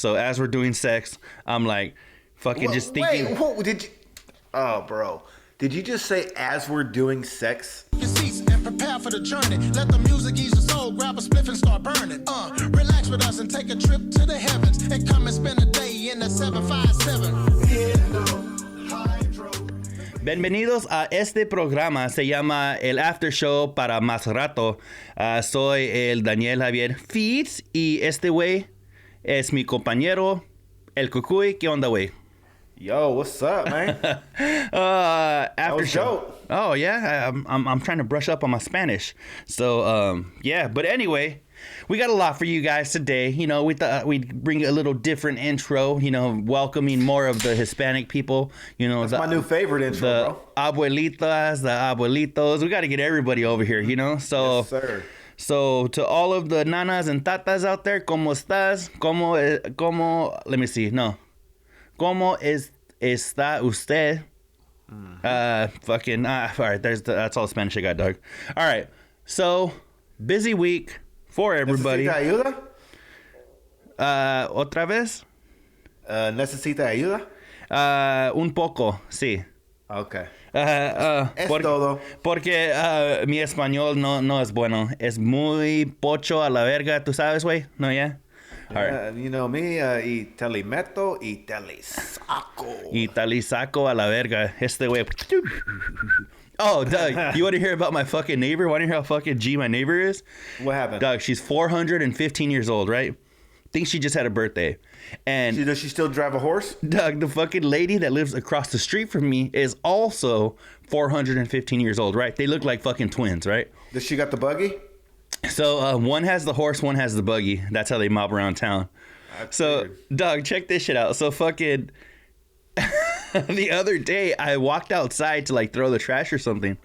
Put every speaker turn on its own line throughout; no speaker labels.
So as we're doing sex, I'm like fucking just thinking.
Wait, what did you? Oh, bro. Did you just say as we're doing sex?
Your seats and prepare for the journey. Let the music ease your soul. Grab a spliff and start burning. Relax with us and take a trip to the heavens. And come and spend a day in the 757.
Bienvenidos a este programa. Se llama El After Show para más rato. Soy el Daniel Javier Fitz y este güey es mi compañero El Cucuy. ¿Qué onda, güey?
Yo, what's up, man?
After show. Dope. Oh yeah, I'm trying to brush up on my Spanish. So yeah, but anyway, we got a lot for you guys today. You know, we thought we'd bring a little different intro. You know, welcoming more of the Hispanic people. You know,
that's my new favorite intro,
the
bro.
Abuelitas, the abuelitos. We got to get everybody over here. You know, so.
Yes, sir.
So to all of the nanas and tatas out there, ¿cómo estás? ¿Cómo? Let me see. No. ¿Cómo está usted? All right, that's all the Spanish I got, dog. All right, so busy week for everybody.
¿Necesita ayuda?
¿Otra vez?
¿Necesita ayuda?
Un poco, sí.
Okay.
Es
todo.
Porque mi español no es bueno. Es muy pocho a la verga, ¿tú sabes, güey? ¿No, ya?
Right. You know me, y te le meto y te le saco.
Y te le saco a la verga. Este güey. Oh, Doug, you want to hear about my fucking neighbor? Want to hear how fucking G my neighbor is?
What happened?
Doug, she's 415 years old, right? Think she just had a birthday. And
does she still drive a horse?
Doug, the fucking lady that lives across the street from me is also 415 years old, right? They look like fucking twins, right?
Does she got the buggy?
So one has the horse, one has the buggy. That's how they mob around town. So, Doug, check this shit out. So fucking the other day, I walked outside to like throw the trash or something,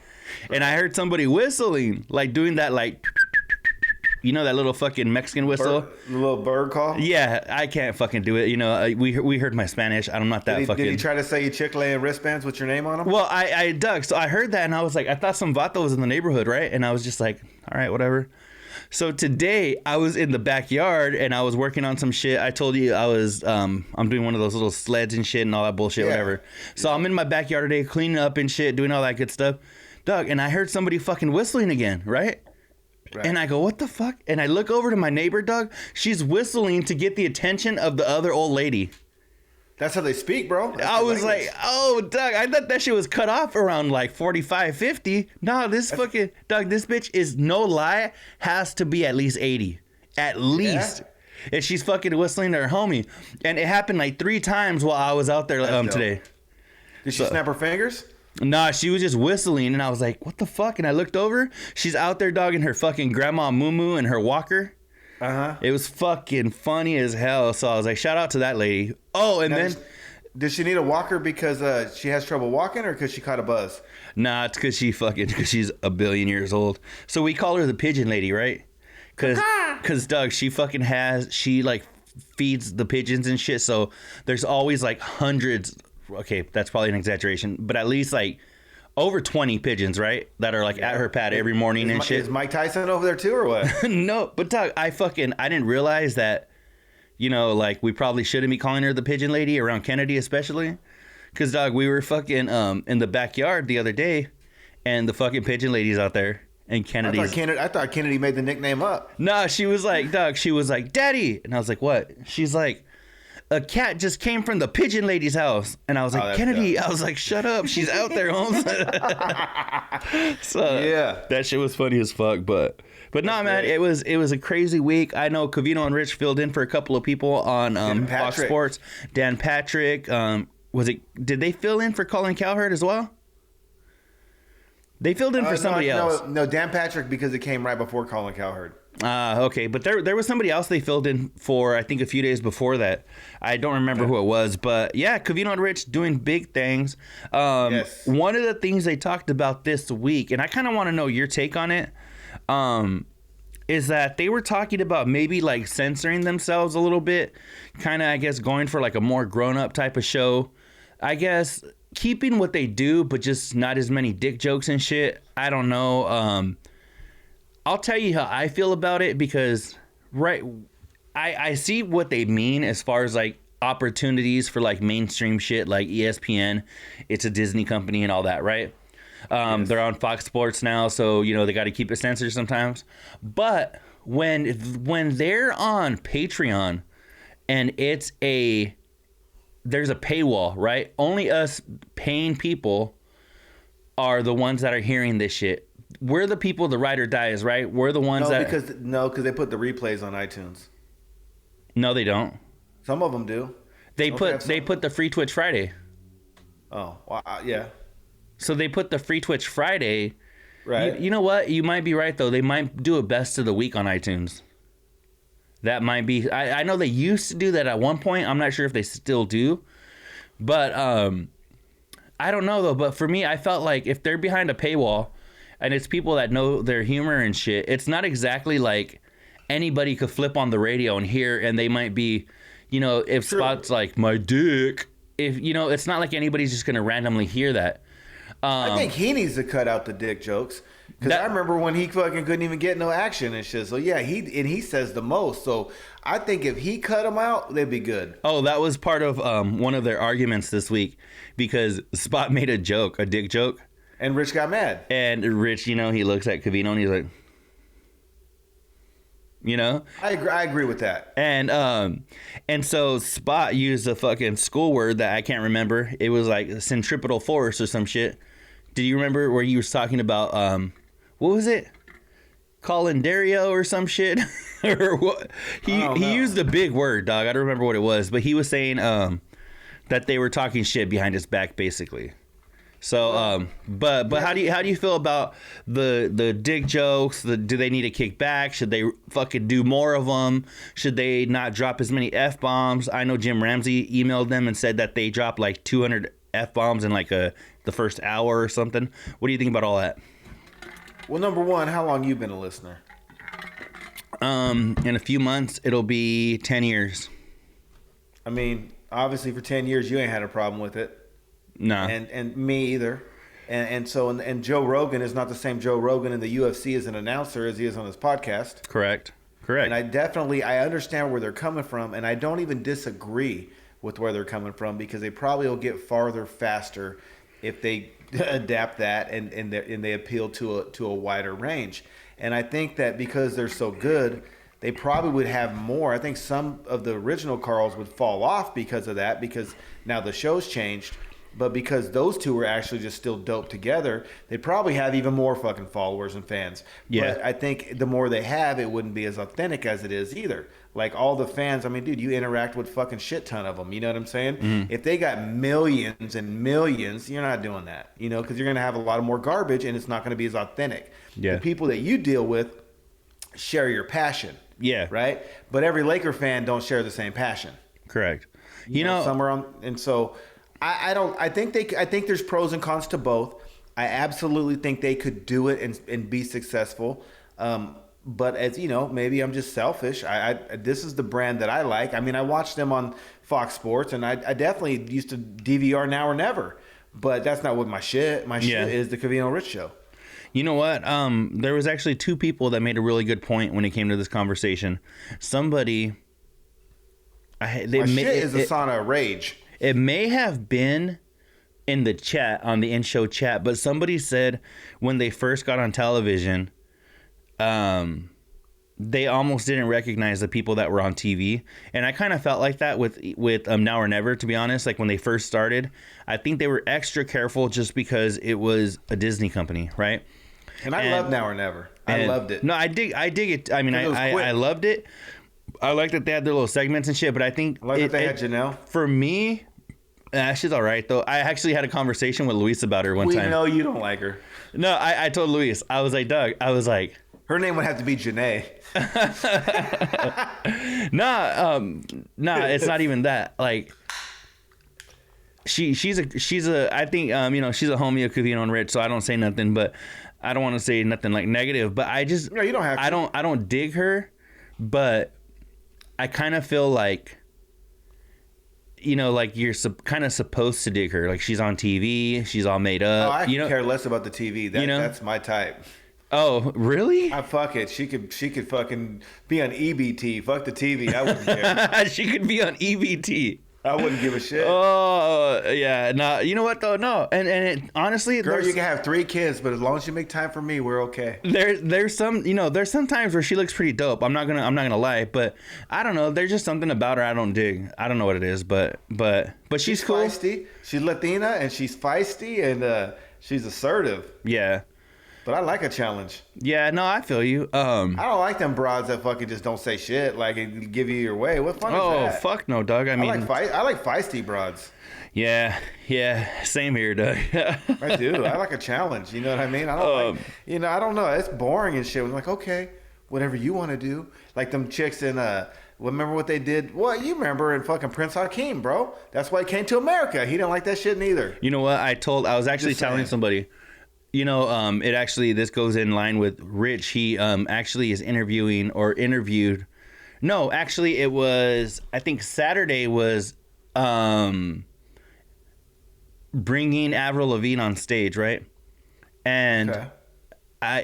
and I heard somebody whistling, like doing that, like, you know, that little fucking Mexican whistle,
little bird call.
Yeah, I can't fucking do it. You know, we heard my Spanish. I'm not that fucking.
Did he try to sell you Chick-fil-A and wristbands with your name on them?
Well, I Doug. So I heard that, and I was like, I thought some vato was in the neighborhood, right? And I was just like, all right, whatever. So today I was in the backyard and I was working on some shit. I told you I was I'm doing one of those little sleds and shit and all that bullshit, whatever. So I'm in my backyard today cleaning up and shit, doing all that good stuff. Doug, and I heard somebody fucking whistling again, right? And I go, what the fuck? And I look over to my neighbor, Doug. She's whistling to get the attention of the other old lady.
That's how they speak, bro.
I was like, oh, Doug, I thought that shit was cut off around like 45, 50. No, this fucking, Doug, this bitch is, no lie, has to be at least 80. At least. Yeah. And she's fucking whistling to her homie. And it happened like 3 times while I was out there today.
Did she snap her fingers?
Nah, she was just whistling. And I was like, what the fuck? And I looked over. She's out there, dog, in her fucking grandma moo-moo and her walker.
Uh-huh.
It was fucking funny as hell. So I was like, shout out to that lady. Oh, and then...
Does she need a walker because she has trouble walking or because she caught a buzz?
Nah, it's because she's a billion years old. So we call her the pigeon lady, right? Because Doug, she like feeds the pigeons and shit. So there's always like hundreds. Okay, that's probably an exaggeration. But at least like over 20 pigeons, right? That are like at her pad every morning and shit.
Is Mike Tyson over there too or what?
No, but Doug, I didn't realize that, you know, like we probably shouldn't be calling her the pigeon lady around Kennedy especially. Because, Dog, we were fucking in the backyard the other day and the fucking pigeon lady's out there and Kennedy's.
I thought Kennedy made the nickname up.
No, she was like, Dog, she was like, Daddy. And I was like, what? She's like, a cat just came from the pigeon lady's house. And I was like, Kennedy. Dope. I was like, shut up. She's out there, Holmes. So yeah, that shit was funny as fuck. But no, man, it was a crazy week. I know Covino and Rich filled in for a couple of people on Fox Sports. Dan Patrick. Did they fill in for Colin Cowherd as well? They filled in for somebody else.
No, Dan Patrick because it came right before Colin Cowherd.
Okay, but there was somebody else they filled in for, I think, a few days before that. I don't remember who it was, but yeah, Covino and Rich doing big things. Yes. One of the things they talked about this week, and I kind of want to know your take on it, is that they were talking about maybe like censoring themselves a little bit, kind of, I guess, going for like a more grown-up type of show. I guess keeping what they do, but just not as many dick jokes and shit. I don't know. I'll tell you how I feel about it because, I I see what they mean as far as like opportunities for like mainstream shit like ESPN. It's a Disney company and all that, right? Yes. They're on Fox Sports now, so you know they got to keep it censored sometimes. But when they're on Patreon and there's a paywall, right? Only us paying people are the ones that are hearing this shit. We're the people the ride or dies, right? We're the ones
because they put the replays on iTunes.
No, they don't.
Some of them do.
They put the free Twitch Friday.
Oh, well, yeah.
So they put the free Twitch Friday.
Right.
You know what? You might be right though. They might do a best of the week on iTunes. That might be. I know they used to do that at one point. I'm not sure if they still do, but I don't know though. But for me, I felt like if they're behind a paywall, and it's people that know their humor and shit, it's not exactly like anybody could flip on the radio and hear, and they might be, you know, if Spot's like my dick, if you know, it's not like anybody's just gonna randomly hear that.
I think he needs to cut out the dick jokes. Because I remember when he fucking couldn't even get no action and shit. So, yeah, he says the most. So, I think if he cut them out, they'd be good.
Oh, that was part of one of their arguments this week. Because Spot made a joke, a dick joke.
And Rich got mad.
And Rich, you know, he looks at Covino and he's like, you know?
I agree with that.
And so Spot used a fucking school word that I can't remember. It was like centripetal force or some shit. Did you remember where he was talking about, what was it? Calendario or some shit? Or what? He used a big word, dog. I don't remember what it was. But he was saying that they were talking shit behind his back, basically. So, but how do you feel about the dick jokes? Do they need to kick back? Should they fucking do more of them? Should they not drop as many F-bombs? I know Jim Ramsey emailed them and said that they dropped like 200 F-bombs in like the first hour or something. What do you think about all that?
Well, number one, how long you been a listener?
In a few months, it'll be 10 years.
I mean, obviously for 10 years, you ain't had a problem with it.
No.
And me either. And so Joe Rogan is not the same Joe Rogan in the UFC as an announcer as he is on his podcast.
Correct.
And I understand where they're coming from, and I don't even disagree with where they're coming from because they probably will get farther faster if they adapt that and they appeal to a wider range. And I think that because they're so good, they probably would have more. I think some of the original Carls would fall off because of that, because now the show's changed. But because those two were actually just still dope together, they probably have even more fucking followers and fans.
Yeah.
But I think the more they have, it wouldn't be as authentic as it is either. Like all the fans, I mean, dude, you interact with fucking shit ton of them. You know what I'm saying? Mm-hmm. If they got millions and millions, you're not doing that. You know, because you're going to have a lot of more garbage and it's not going to be as authentic.
Yeah.
The people that you deal with share your passion.
Yeah.
Right? But every Laker fan don't share the same passion.
Correct.
You know somewhere on, and so I think there's pros and cons to both. I absolutely think they could do it and be successful. But as you know, maybe I'm just selfish. This is the brand that I like. I mean, I watched them on Fox Sports, and I definitely used to DVR Now or Never. But that's not what my shit. My shit is the Covino Rich Show.
You know what? There was actually two people that made a really good point when it came to this conversation. Somebody,
shit is a sauna of rage.
It may have been in the chat, on the in-show chat, but somebody said when they first got on television, they almost didn't recognize the people that were on TV. And I kind of felt like that with Now or Never, to be honest. Like when they first started, I think they were extra careful just because it was a Disney company, right?
And I love Now or Never. I loved it.
No, I dig it. I mean, I loved it. I like that they had their little segments and shit, but I think...
I like that they had Janelle.
For me... she's all right, though. I actually had a conveation with Luis about her one time.
We know you don't like her.
No, I told Luis. I was like, Doug,
her name would have to be Janae.
Nah, it's not even that. Like, she's a I think, she's a homie of Covino and Rich, so I don't say nothing, but I don't want to say nothing, like, negative, but I just...
No, you don't have to.
I don't dig her, but I kind of feel like... You know, like you're kind of supposed to dig her. Like she's on TV, she's all made up.
I care less about the TV. That's my type.
Oh, really?
Fuck it. She could fucking be on EBT. Fuck the TV. I wouldn't care.
She could be on EBT.
I wouldn't give a shit.
Oh, yeah. No, you know what though? No, and honestly,
girl, you can have 3 kids, but as long as you make time for me, we're okay.
There's some, there's some times where she looks pretty dope. I'm not gonna lie, but I don't know. There's just something about her I don't dig. I don't know what it is, but she's cool.
Feisty. She's Latina and she's feisty and she's assertive.
Yeah.
But I like a challenge.
Yeah, no, I feel you.
I don't like them broads that fucking just don't say shit, like and give you your way. What fun is that?
Oh, fuck no, Doug. I mean,
I like feisty broads.
Yeah, same here, Doug.
I do. I like a challenge. You know what I mean? I don't I don't know. It's boring and shit. I'm like, okay, whatever you want to do. Like them chicks in remember what they did? Well, you remember in fucking Prince Hakeem, bro. That's why he came to America. He didn't like that shit neither.
You know what? I was actually telling somebody. It actually, this goes in line with Rich. He actually is interviewed. No, actually it was, I think Saturday was bringing Avril Lavigne on stage, right? And
okay.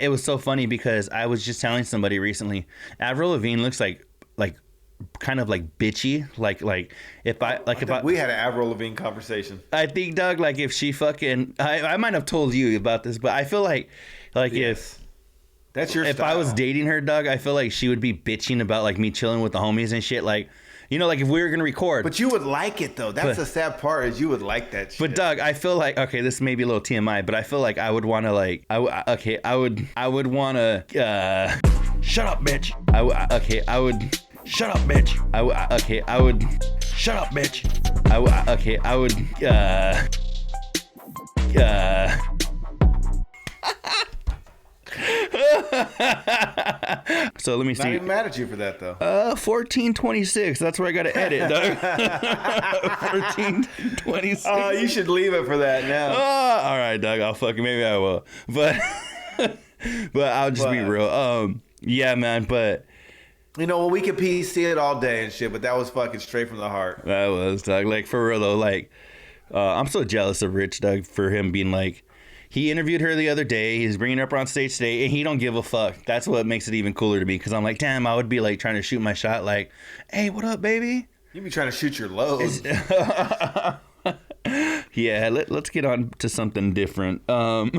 It was so funny because I was just telling somebody recently, Avril Lavigne looks like kind of like bitchy, like if
we had an Avril Lavigne conversation.
I think, Doug, like if she fucking, I might have told you about this, but I feel like
yes. That's your
if
style.
I was dating her, Doug, I feel like she would be bitching about like me chilling with the homies and shit, like like if we were gonna record.
But you would like it though. That's the sad part is you would like that shit.
But Doug, I feel like, okay, this may be a little TMI, but I feel like I would want to I would want to shut up, bitch. I would. Shut up, bitch. I would. Shut up, bitch. I would. So let me see.
Not even mad at you for that though.
1426. That's where I got to edit, Doug. 1426.
Oh, you should leave it for that now.
All right, Doug. Maybe I will. But I'll just be real. Yeah, man. But.
We could PC it all day and shit, but that was fucking straight from the heart.
That was, Doug. Like, for real, though, I'm so jealous of Rich, Doug, for him being like, he interviewed her the other day, he's bringing her up on stage today, and he don't give a fuck. That's what makes it even cooler to me, because I'm like, damn, I would be, trying to shoot my shot, like, hey, what up, baby?
You be trying to shoot your load.
Yeah, let's get on to something different.
No,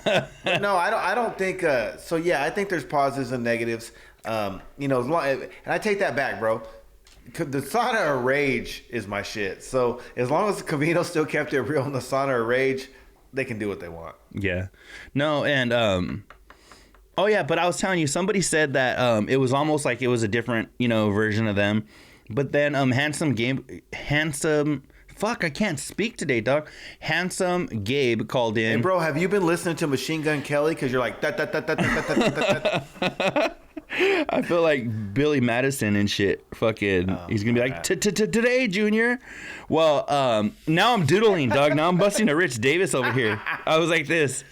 I don't think, so yeah, I think there's positives and negatives. As long, and I take that back, bro. The sauna of rage is my shit. So as long as Covino still kept it real in the sauna of rage, they can do what they want.
Yeah. No, and oh yeah, but I was telling you, somebody said that it was almost like it was a different, version of them. But then fuck, I can't speak today, dog. Handsome Gabe called in.
Hey, bro, have you been listening to Machine Gun Kelly? Because you're like,
I feel like Billy Madison and shit. Fucking, he's gonna be like, today, Junior. Well, now I'm doodling, dog. Now I'm busting a Rich Davis over here. I was like this.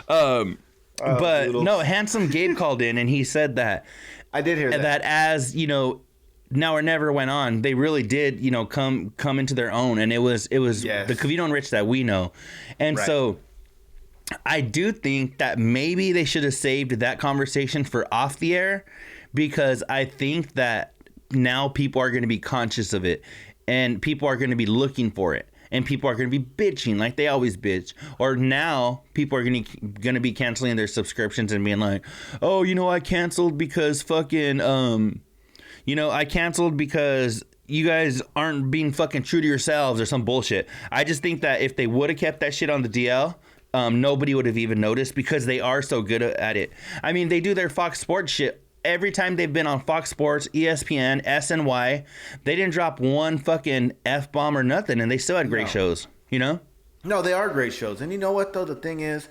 But doodles. No, Handsome Gabe called in and he said that.
I did hear that.
That as, Now or Never went on, they really did, come into their own. And it was
yes.
the Covino and Rich that we know. And right. So I do think that maybe they should have saved that conversation for off the air, because I think that now people are going to be conscious of it and people are going to be looking for it and people are going to be bitching like they always bitch. Or now people are going to be canceling their subscriptions and being like, oh, I canceled because fucking, I canceled because you guys aren't being fucking true to yourselves or some bullshit. I just think that if they would have kept that shit on the DL, nobody would have even noticed because they are so good at it. I mean, they do their Fox Sports shit. Every time they've been on Fox Sports, ESPN, SNY, they didn't drop one fucking F-bomb or nothing, and they still had great shows, No,
they are great shows. And you know what, though? The thing is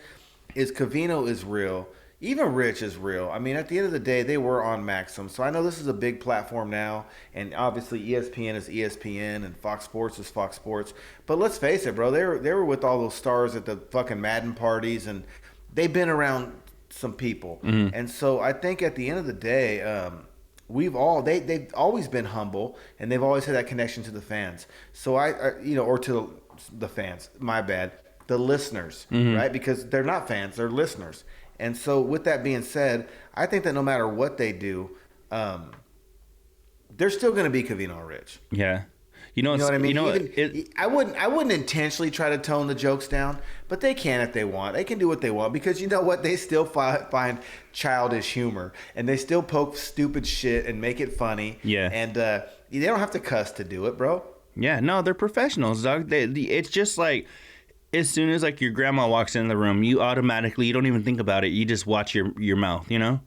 Covino is real. Even Rich is real. I mean, at the end of the day, they were on Maxim. So I know this is a big platform now. And obviously ESPN is ESPN and Fox Sports is Fox Sports. But let's face it, bro. They were with all those stars at the fucking Madden parties. And they've been around some people. Mm-hmm. And so I think at the end of the day, they've always been humble. And they've always had that connection to the fans. So or to the fans. My bad. The listeners, mm-hmm. right? Because they're not fans. They're listeners. And so with that being said, I think that no matter what they do, they're still going to be Covino Rich.
Yeah.
You know what I mean? I wouldn't intentionally try to tone the jokes down, but they can if they want. They can do what they want because you know what? They still find childish humor and they still poke stupid shit and make it funny.
Yeah.
And they don't have to cuss to do it, bro.
Yeah, no, they're professionals, dog. It's just like as soon as like your grandma walks in the room, you don't even think about it. You just watch your mouth, you know?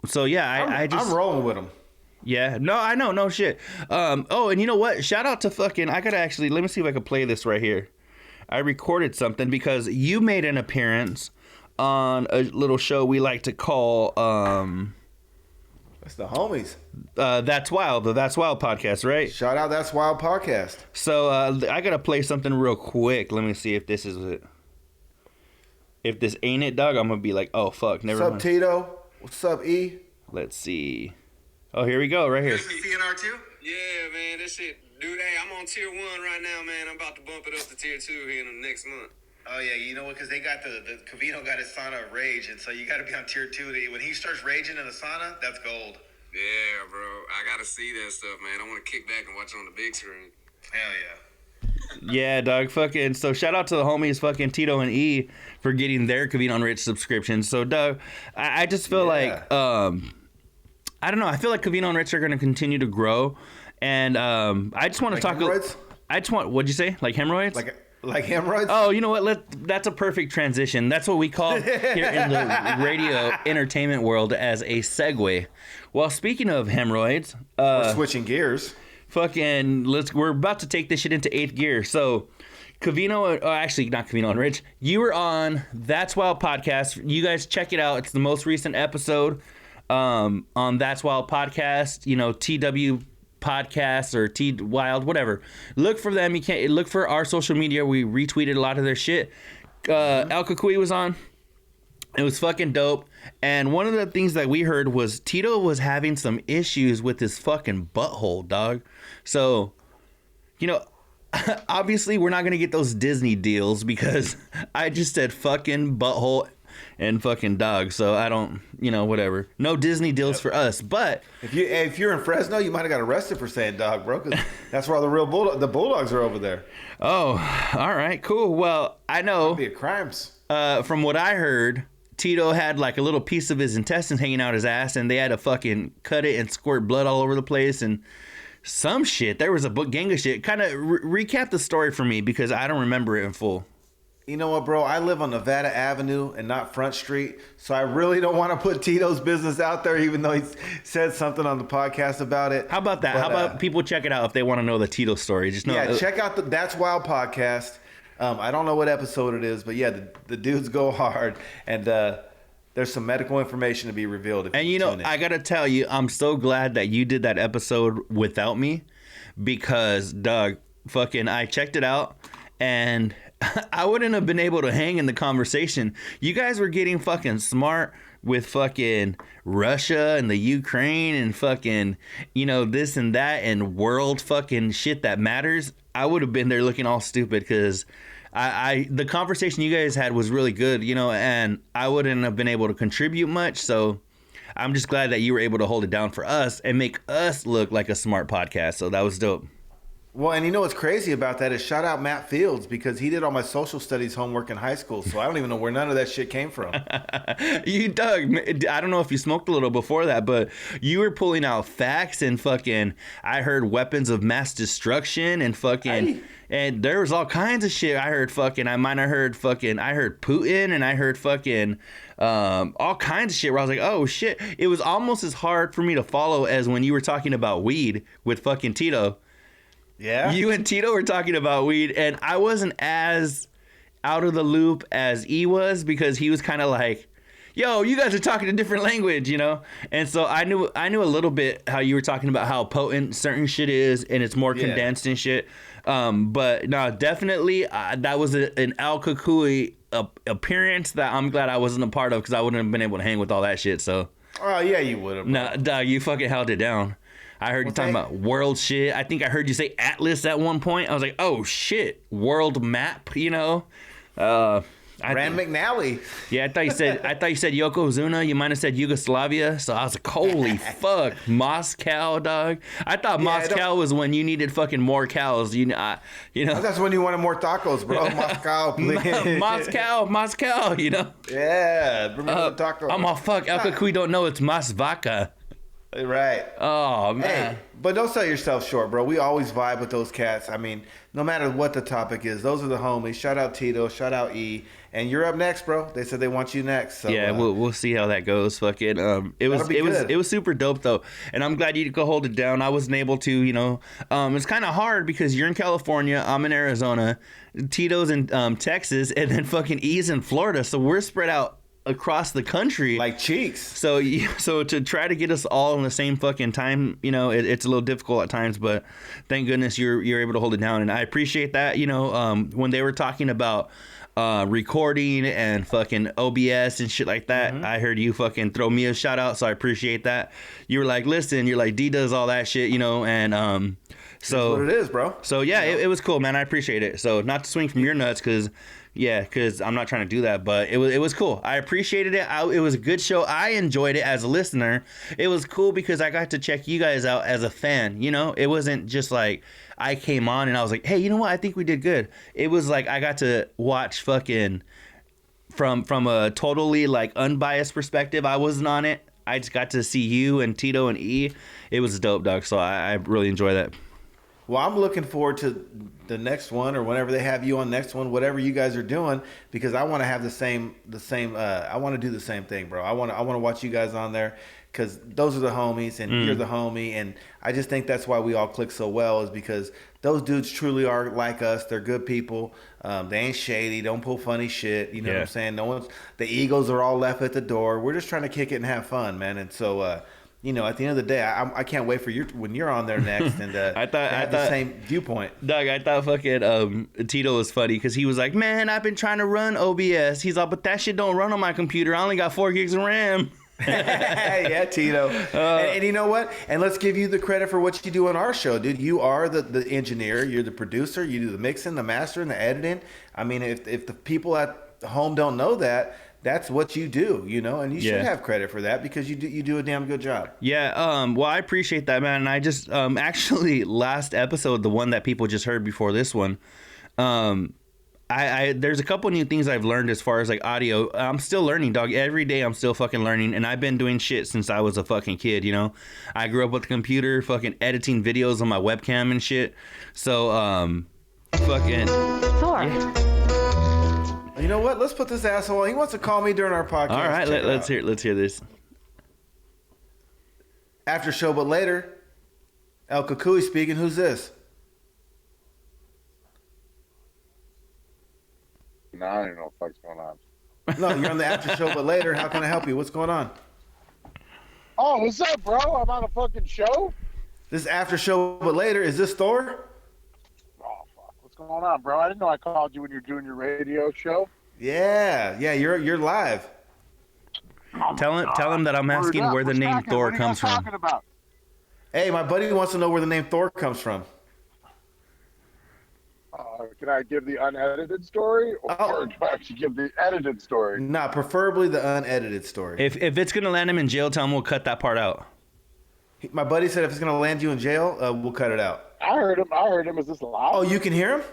So yeah,
I'm rolling with them.
Yeah, no, I know, no shit. Oh, and you know what? Shout out to fucking, I gotta actually, let me see if I can play this right here. I recorded something because you made an appearance on a little show we like to call,
That's the homies.
That's Wild, the That's Wild podcast, right?
Shout out That's Wild podcast.
So, I gotta play something real quick. Let me see if this is it. If this ain't it, dog, I'm gonna be like, oh, fuck, never mind.
What's up, Tito? What's up, E?
Let's see. Oh, here we go, right here.
CNR 2? Yeah, man, this shit. Dude, hey, I'm on tier 1 right now, man. I'm about to bump it up to tier 2 here in the next month.
Oh, yeah, you know what? Because they got the Covino got his sauna of rage, and so you got to be on tier 2. When he starts raging in the sauna, that's gold.
Yeah, bro. I got to see that stuff, man. I want to kick back and watch it on the big screen.
Hell yeah.
Yeah, dog, fucking. So shout out to the homies, fucking Tito and E, for getting their Covino Rich subscriptions. So, Doug, I just feel like, I don't know. I feel like Covino and Rich are going to continue to grow, and I just want to talk.
Hemorrhoids?
What'd you say? Like hemorrhoids?
Like hemorrhoids?
Oh, you know what? That's a perfect transition. That's what we call here in the radio entertainment world as a segue. Well, speaking of hemorrhoids,
we're switching gears.
Fucking, we're about to take this shit into 8th gear. So, Covino, actually not Covino and Rich, you were on That's Wild podcast. You guys check it out. It's the most recent episode on That's Wild podcast. You know, TW Podcasts or T Wild, whatever. Look for them. You can't look for our social media. We retweeted a lot of their shit. El Cucuy was on. It was fucking dope. And one of the things that we heard was Tito was having some issues with his fucking butthole, dog. So, you know, obviously we're not going to get those Disney deals because I just said fucking butthole and fucking dog. So I don't, you know, whatever. No Disney deals for us. But
if you're in Fresno, you might have got arrested for saying dog, bro. Because that's where all the Bulldogs are over there.
Oh, all right, cool. Well, I know.
That'd be crimes.
From what I heard, Tito had like a little piece of his intestines hanging out his ass, and they had to fucking cut it and squirt blood all over the place and some shit. There was a gang of shit. Kind of recap the story for me because I don't remember it in full.
You know what, bro? I live on Nevada Avenue and not Front Street, so I really don't want to put Tito's business out there, even though he said something on the podcast about it.
How about that? How about people check it out if they want to know the Tito story? Just know.
Yeah, check out the That's Wild podcast. I don't know what episode it is, but yeah, the dudes go hard, and there's some medical information to be revealed.
And you know, I gotta tell you, I'm so glad that you did that episode without me, because Doug, fucking, I checked it out, and I wouldn't have been able to hang in the conversation. You guys were getting fucking smart with fucking Russia and the Ukraine and fucking, you know, this and that and world fucking shit that matters. I would have been there looking all stupid because the conversation you guys had was really good, you know, and I wouldn't have been able to contribute much. So I'm just glad that you were able to hold it down for us and make us look like a smart podcast. So that was dope.
Well, and you know what's crazy about that is shout out Matt Fields, because he did all my social studies homework in high school. So I don't even know where none of that shit came from.
You, Doug, I don't know if you smoked a little before that, but you were pulling out facts and fucking, I heard weapons of mass destruction and fucking, and there was all kinds of shit. I heard fucking, I heard Putin, and I heard fucking all kinds of shit where I was like, oh shit. It was almost as hard for me to follow as when you were talking about weed with fucking Tito.
Yeah.
You and Tito were talking about weed, and I wasn't as out of the loop as E was, because he was kind of like, yo, you guys are talking a different language, you know? And so I knew a little bit how you were talking about how potent certain shit is, and it's more condensed and shit. But no, definitely that was an El Cucuy appearance that I'm glad I wasn't a part of, because I wouldn't have been able to hang with all that shit. So.
Oh, yeah, you would have.
No, dog, you fucking held it down. I heard you talking about world shit. I think I heard you say Atlas at one point. I was like, oh shit, world map, you know? I
Rand McNally.
Yeah, I thought you said Yokozuna. You might have said Yugoslavia. So I was like, holy fuck, Moscow, dog. I thought Moscow was when you needed fucking more cows. You know.
That's when you wanted more tacos, bro. Moscow, please.
Moscow. You know.
Yeah, bring me the tacos.
I'm all fuck. El Cucuy don't know it's Masvaca.
Right.
Oh, man.
Hey, but don't sell yourself short, bro. We always vibe with those cats. I mean, no matter what the topic is, those are the homies. Shout out Tito. Shout out E. And you're up next, bro. They said they want you next. So,
yeah, we'll see how that goes. Fucking, it was super dope though, and I'm glad you could hold it down. I wasn't able to, you know. It's kind of hard because you're in California, I'm in Arizona, Tito's in Texas, and then fucking E's in Florida. So we're spread out across the country
like cheeks.
So to try to get us all in the same fucking time, you know, it's a little difficult at times, but thank goodness you're able to hold it down, and I appreciate that. You know, when they were talking about recording and fucking OBS and shit like that, I heard you fucking throw me a shout out, so I appreciate that. You were like, listen, you're like, D does all that shit, you know, and so
that's what it is, bro.
So yeah, it was cool, man. I appreciate it. So not to swing from your nuts, because I'm not trying to do that, but it was cool. I appreciated it. It was a good show. I enjoyed it as a listener. It was cool because I got to check you guys out as a fan. You know, it wasn't just like I came on and I was like, hey, you know what? I think we did good. It was like I got to watch fucking from a totally like unbiased perspective. I wasn't on it. I just got to see you and Tito and E. It was dope, dog. So I really enjoy that.
Well, I'm looking forward to the next one, or whenever they have you on next one, whatever you guys are doing, because I want to have the same. I want to do the same thing, bro. I want to watch you guys on there, because those are the homies, and you're the homie, and I just think that's why we all click so well, is because those dudes truly are like us. They're good people. They ain't shady. Don't pull funny shit. You know what I'm saying? The egos are all left at the door. We're just trying to kick it and have fun, man. And so. You know, at the end of the day, I can't wait for when you're on there next, and I thought the same viewpoint.
Doug, I thought fucking Tito was funny because he was like, "Man, I've been trying to run OBS." He's like, "But that shit don't run on my computer. I only got 4 gigs of RAM."
Yeah, Tito. And you know what? And let's give you the credit for what you do on our show, dude. You are the engineer. You're the producer. You do the mixing, the mastering, the editing. I mean, if the people at home don't know that, that's what you do, you know, and you should have credit for that, because you do a damn good job.
Yeah, well, I appreciate that, man. And I just actually last episode, the one that people just heard before this one, I there's a couple new things I've learned as far as like audio. I'm still learning, dog. Every day I'm still fucking learning, and I've been doing shit since I was a fucking kid, you know. I grew up with a computer, fucking editing videos on my webcam and shit. So fucking
Thor.
Yeah.
You know what? Let's put this asshole. He wants to call me during our podcast.
All right, let's hear this.
After show, but later. El Cucuy speaking. Who's this?
No, I don't know what the fuck's going on.
No, you're on the after show, but later. How can I help you? What's going on?
Oh, what's up, bro? I'm on a fucking show.
This after show, but later. Is this Thor?
Oh, fuck. What's going on, bro? I didn't know I called you when you're doing your radio show.
Yeah. You're live.
Oh,
Tell him that I'm asking where the name Thor comes from.
Talking about?
Hey, my buddy wants to know where the name Thor comes from.
Can I give the unedited story, or do I actually give the edited story?
Nah, preferably the unedited story.
If it's gonna land him in jail, tell him we'll cut that part out.
My buddy said if it's gonna land you in jail, we'll cut it out.
I heard him. Is this loud?
Oh, you can hear him?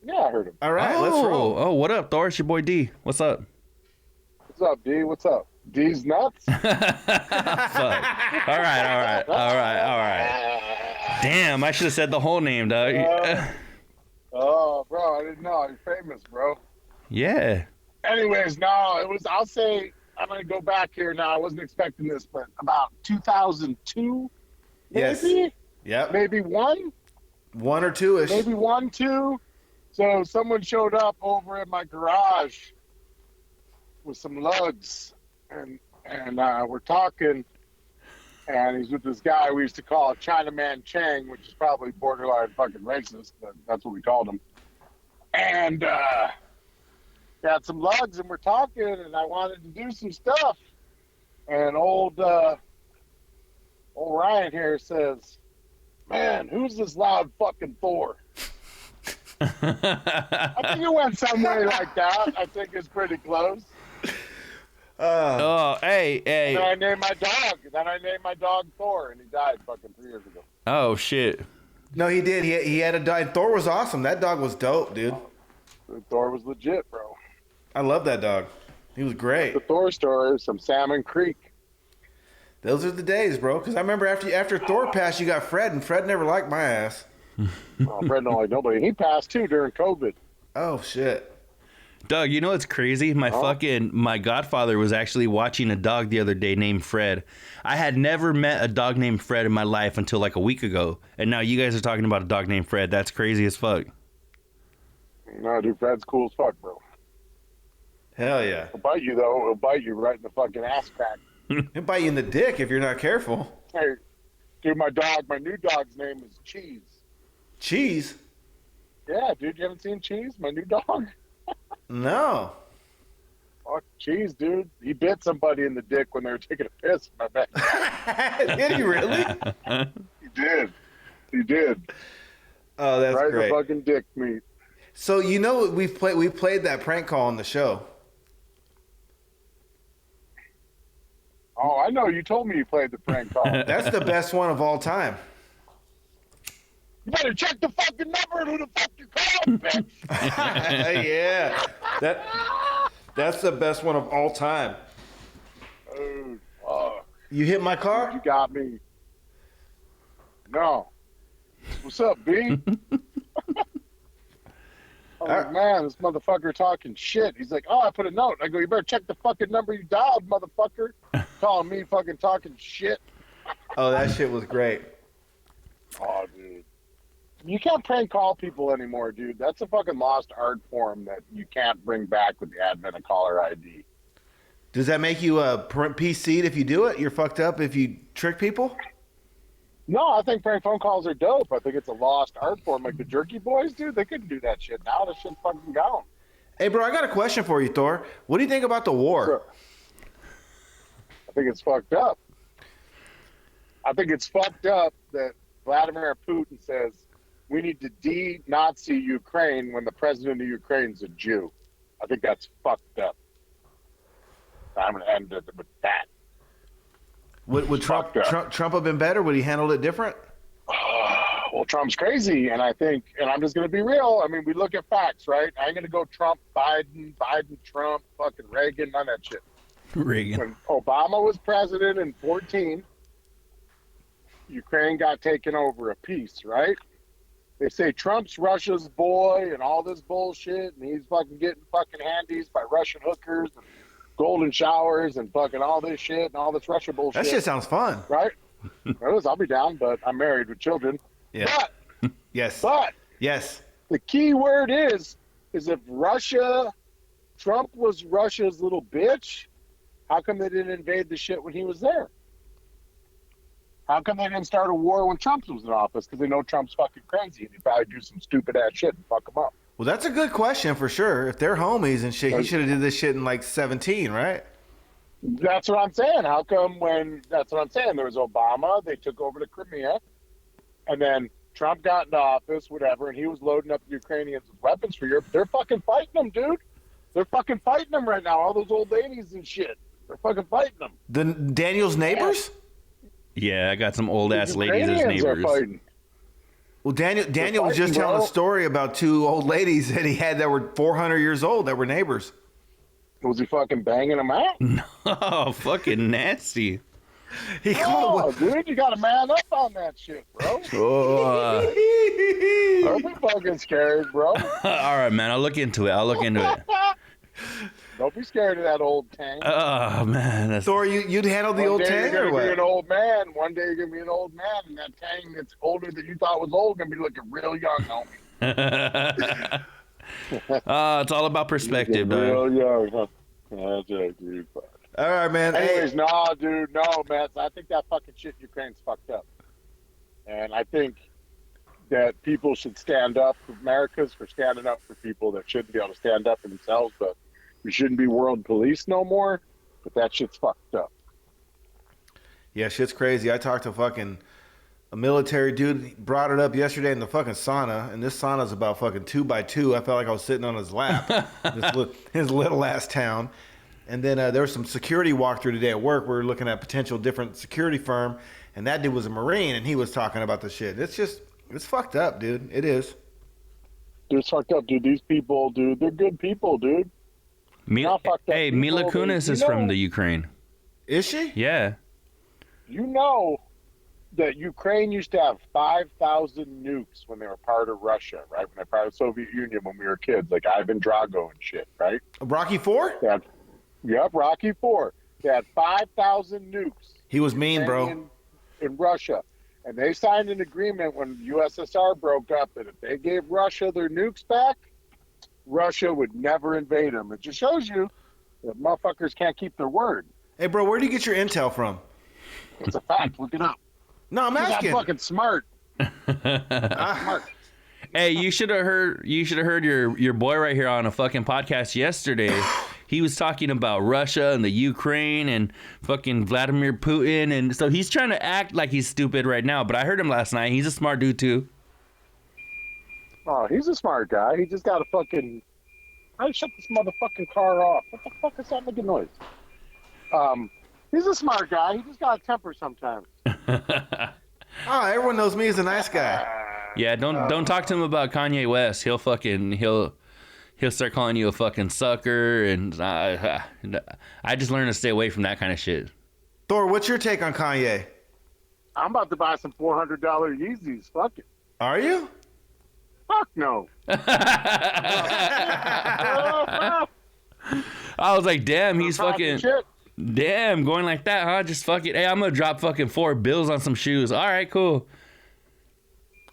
Yeah, I heard him.
All right, let's roll.
Oh, what up, Thor? It's your boy D. What's up?
What's up, D? What's up? D's nuts?
Fuck. All right. Damn, I should have said the whole name, dog.
Oh, bro, I didn't know. You're famous, bro.
Yeah.
Anyways, no, I'll say, I'm going to go back here now. I wasn't expecting this, but about 2002, maybe?
Yes. Yep.
Maybe one?
1 or 2-ish.
Maybe 1, 2. So someone showed up over at my garage with some lugs, and we're talking, and he's with this guy we used to call Chinaman Chang, which is probably borderline fucking racist, but that's what we called him. And he had some lugs, and we're talking, and I wanted to do some stuff. And old Ryan here says, "Man, who's this loud fucking Thor?" I think it went somewhere like that. I think it's pretty close.
Hey.
Then I named my dog Thor, and he died fucking 3 years ago.
Oh, shit.
No, he did. He had a dog. Thor was awesome. That dog was dope, dude.
Thor was legit, bro.
I love that dog. He was great.
The Thor story, some Salmon Creek.
Those are the days, bro. Because I remember after Thor passed, you got Fred, and Fred never liked my ass.
Oh, Fred don't like nobody. He passed too during COVID.
Oh shit.
Doug, you know what's crazy? My godfather was actually watching a dog the other day named Fred. I had never met a dog named Fred in my life until like a week ago. And now you guys are talking about a dog named Fred. That's crazy as fuck.
No, dude, Fred's cool as fuck, bro.
Hell yeah.
He'll bite you, though. He'll bite you right in the fucking ass crack.
He'll bite you in the dick if you're not careful.
Hey, dude, my new dog's name is Cheese.
Cheese?
Yeah, dude, you haven't seen Cheese, my new dog?
No.
Fuck Cheese, dude. He bit somebody in the dick when they were taking a piss in my bed.
Did he really?
He did.
Oh, that's
right
great.
In the fucking dick meat.
So you know we played that prank call on the show.
Oh, I know. You told me you played the prank call.
That's the best one of all time.
You better check the fucking number and who the fuck you calling, bitch.
Yeah. That's the best one of all time.
Oh, fuck.
You hit my car?
You got me. No. What's up, B? I'm like, man, this motherfucker talking shit. He's like, oh, I put a note. I go, you better check the fucking number you dialed, motherfucker. Calling me fucking talking shit.
Oh, that shit was great.
Oh, dude. You can't prank call people anymore, dude. That's a fucking lost art form that you can't bring back with the advent of caller ID.
Does that make you a PC if you do it? You're fucked up if you trick people?
No, I think prank phone calls are dope. I think it's a lost art form. Like the Jerky Boys, dude, they couldn't do that shit now. That shit's fucking gone.
Hey, bro, I got a question for you, Thor. What do you think about the war?
Sure. I think it's fucked up. I think it's fucked up that Vladimir Putin says we need to de-Nazi Ukraine when the president of Ukraine's a Jew. I think that's fucked up. I'm going to end it with that.
Would Trump have been better? Would he handle it different?
Well, Trump's crazy, and I think, and I'm just going to be real. I mean, we look at facts, right? I ain't going to go Trump, Biden, Trump, fucking Reagan, none of that shit.
Reagan.
When Obama was president in 2014, Ukraine got taken over a piece, right? They say Trump's Russia's boy and all this bullshit, and he's fucking getting fucking handies by Russian hookers and golden showers and fucking all this shit and all this Russia bullshit.
That shit sounds fun.
Right? I'll be down, but I'm married with children.
Yeah.
But,
yes. Yes.
The key word is if Trump was Russia's little bitch, how come they didn't invade the shit when he was there? How come they didn't start a war when Trump was in office? Because they know Trump's fucking crazy and he'd probably do some stupid ass shit and fuck him up.
Well, that's a good question for sure. If they're homies and shit, he should have did this shit in like 17, right?
That's what I'm saying. How come that's what I'm saying. There was Obama, they took over the Crimea, and then Trump got into office, whatever, and he was loading up the Ukrainians with weapons for Europe. They're fucking fighting them, dude. They're fucking fighting them right now. All those old ladies and shit. They're fucking fighting them.
The Daniel's neighbors?
Yeah, I got some old ass ladies as neighbors.
Well, Daniel was just telling a story about two old ladies that he had that were 400 years old that were neighbors.
Was he fucking banging them out?
No, fucking nasty.
Dude, you got to man up on that shit, bro. Don't be fucking scared, bro.
All right, man. I'll look into it.
Don't be scared of that old tank.
Oh, man.
Thor, you'd handle the old tank or what?
You're going to be an old man. One day you're going to be an old man, and that tank that's older than you thought was old going to be looking real young, homie.
It's all about perspective, dog.
Real young, huh? That's it, dude.
All right, man.
Anyways, no, dude, no, man. I think that fucking shit Ukraine's fucked up. And I think that people should stand up. America's for standing up for people that shouldn't be able to stand up for themselves, but we shouldn't be world police no more. But that shit's fucked up.
Yeah, shit's crazy. I talked to fucking A military dude brought it up yesterday in the fucking sauna, and this sauna's about fucking 2x2. I felt like I was sitting on his lap. His little ass town. And then there was some security walkthrough today at work. We were looking at potential different security firm, and that dude was a Marine, and he was talking about the shit. It's fucked up, dude. It is.
Dude, it's fucked up, dude. These people, dude, they're good people, dude.
Mila Kunis is from the Ukraine.
Is she?
Yeah.
You know that Ukraine used to have 5,000 nukes when they were part of Russia, right? When they were part of the Soviet Union when we were kids, like Ivan Drago and shit, right?
Rocky IV?
Yep, Rocky IV. They had 5,000 nukes.
He was mean, bro.
In Russia. And they signed an agreement when the USSR broke up that if they gave Russia their nukes back, Russia would never invade them. It just shows you that motherfuckers can't keep their word.
Hey, bro, where do you get your intel from?
It's a fact. Look it up.
No, I'm asking.
I'm fucking smart.
Smart.
Hey, you should have heard your boy right here on a fucking podcast yesterday. He was talking about Russia and the Ukraine and fucking Vladimir Putin, and so he's trying to act like he's stupid right now, but I heard him last night. He's a smart dude too.
Oh, he's a smart guy. He just got a fucking... I shut this motherfucking car off. What the fuck is that making noise? He's a smart guy. He just got a temper sometimes.
Oh, everyone knows me as a nice guy.
Yeah, don't talk to him about Kanye West. He'll start calling you a fucking sucker, and I just learned to stay away from that kind of shit.
Thor, what's your take on Kanye?
I'm about to buy some $400 Yeezys. Fuck it.
Are you?
Fuck no.
I was like, damn, he's fucking... Damn, going like that, huh? Just fuck it. Hey, I'm gonna drop fucking $4 on some shoes. All right, cool.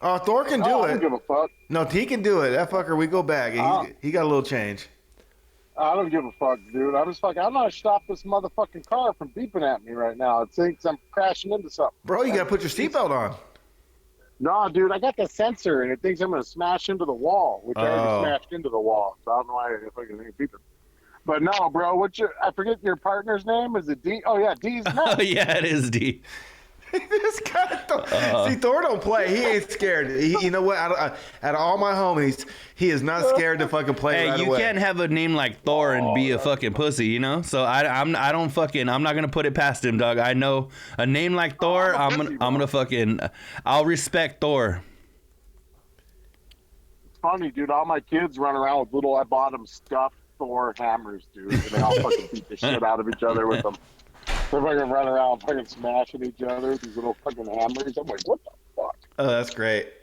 Oh, Thor can do it.
I don't give a fuck.
No, he can do it. That fucker, we go back. He got a little change.
I don't give a fuck, dude. I'm gonna stop this motherfucking car from beeping at me right now. It thinks I'm crashing into something.
Bro, you gotta put your seatbelt on.
No, dude, I got the sensor, and it thinks I'm gonna smash into the wall, which I already smashed into the wall. So I don't know why I fucking think beeping. But no, bro, I forget your partner's name. Is it D? Oh, yeah, D's next.
Oh, yeah, it is D.
This guy, see, Thor don't play. He ain't scared. You know what? Out of all my homies, he is not scared to fucking play.
Hey,
right
you
away.
Can't have a name like Thor and be a fucking pussy, you know? So I'm not gonna put it past him, dog. I know a name like Thor. I'm gonna fucking. I'll respect Thor.
It's funny, dude. All my kids run around with little. I bought them stuffed Thor hammers, dude. And they all fucking beat the shit out of each other with them. They're fucking running around, fucking smashing each other with these little fucking hammers. I'm like, what the fuck?
Oh, that's great.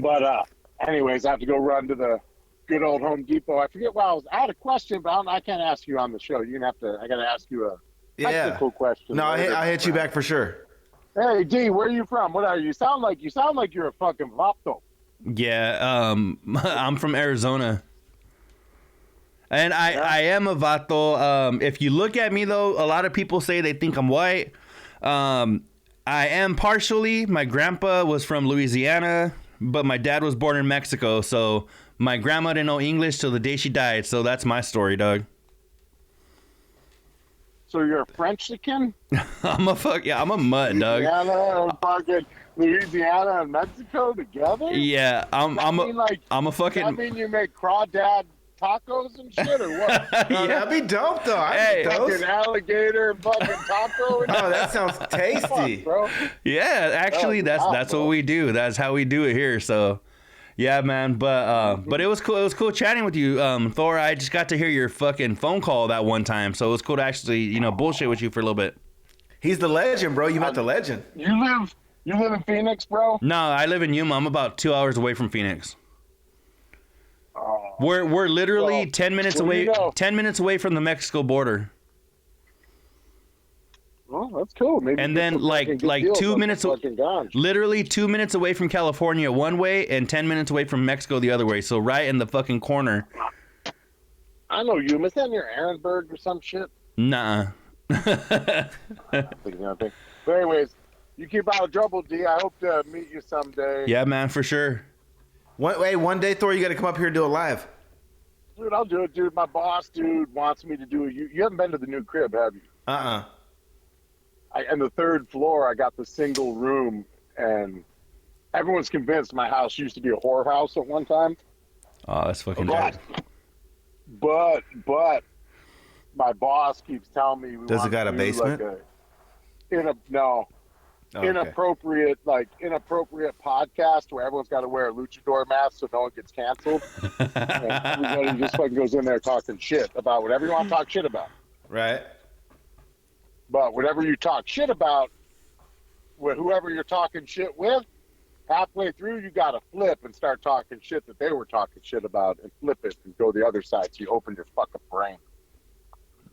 But anyways, I have to go run to the good old Home Depot. I forget. Well, I had a question, but I can't ask you on the show. You're gonna have to. I gotta ask you a technical question.
No, I hit you back for sure.
Hey, D, where are you from? What are you? You sound like you're a fucking vato.
Yeah, I'm from Arizona. And I am a vato. If you look at me, though, a lot of people say they think I'm white. I am partially. My grandpa was from Louisiana, but my dad was born in Mexico. So my grandma didn't know English till the day she died. So that's my story, dog.
So you're a Frenchican?
I'm a mutt, dog.
Louisiana and Mexico together?
Yeah, I'm a fucking...
Does that mean you make crawdad tacos and shit, or what?
Yeah, that'd be dope, though.
Hey,
fucking alligator and fucking taco. And
oh, that sounds tasty.
Fuck, bro.
Yeah, actually, that's what we do. That's how we do it here. So, yeah, man. But it was cool. It was cool chatting with you, Thor. I just got to hear your fucking phone call that one time, so it was cool to actually, bullshit with you for a little bit. He's
the legend, bro. You met the legend.
You live in Phoenix, bro?
No, I live in Yuma. I'm about 2 hours away from Phoenix. We're literally 10 minutes away. 10 minutes away from the Mexico border.
Well, that's cool. Maybe
and then like 2 minutes, literally 2 minutes away from California one way, and 10 minutes away from Mexico the other way. So right in the fucking corner.
I know you. Is that near Ehrenberg or some shit?
Nah.
But anyways, you keep out of trouble, D. I hope to meet you someday.
Yeah, man, for sure.
One day, Thor, you got to come up here and do it live.
Dude, I'll do it, dude. My boss, dude, wants me to do it. You haven't been to the new crib, have you?
Uh-uh.
And the third floor, I got the single room, and everyone's convinced my house used to be a whorehouse at one time.
Oh, that's fucking dope.
But my boss keeps telling me,
does it got a basement?
Inappropriate podcast where everyone's got to wear a luchador mask so no one gets canceled. And everybody just fucking goes in there talking shit about whatever you want to talk shit about.
Right.
But whatever you talk shit about, with whoever you're talking shit with, halfway through you got to flip and start talking shit that they were talking shit about, and flip it and go the other side so you open your fucking brain.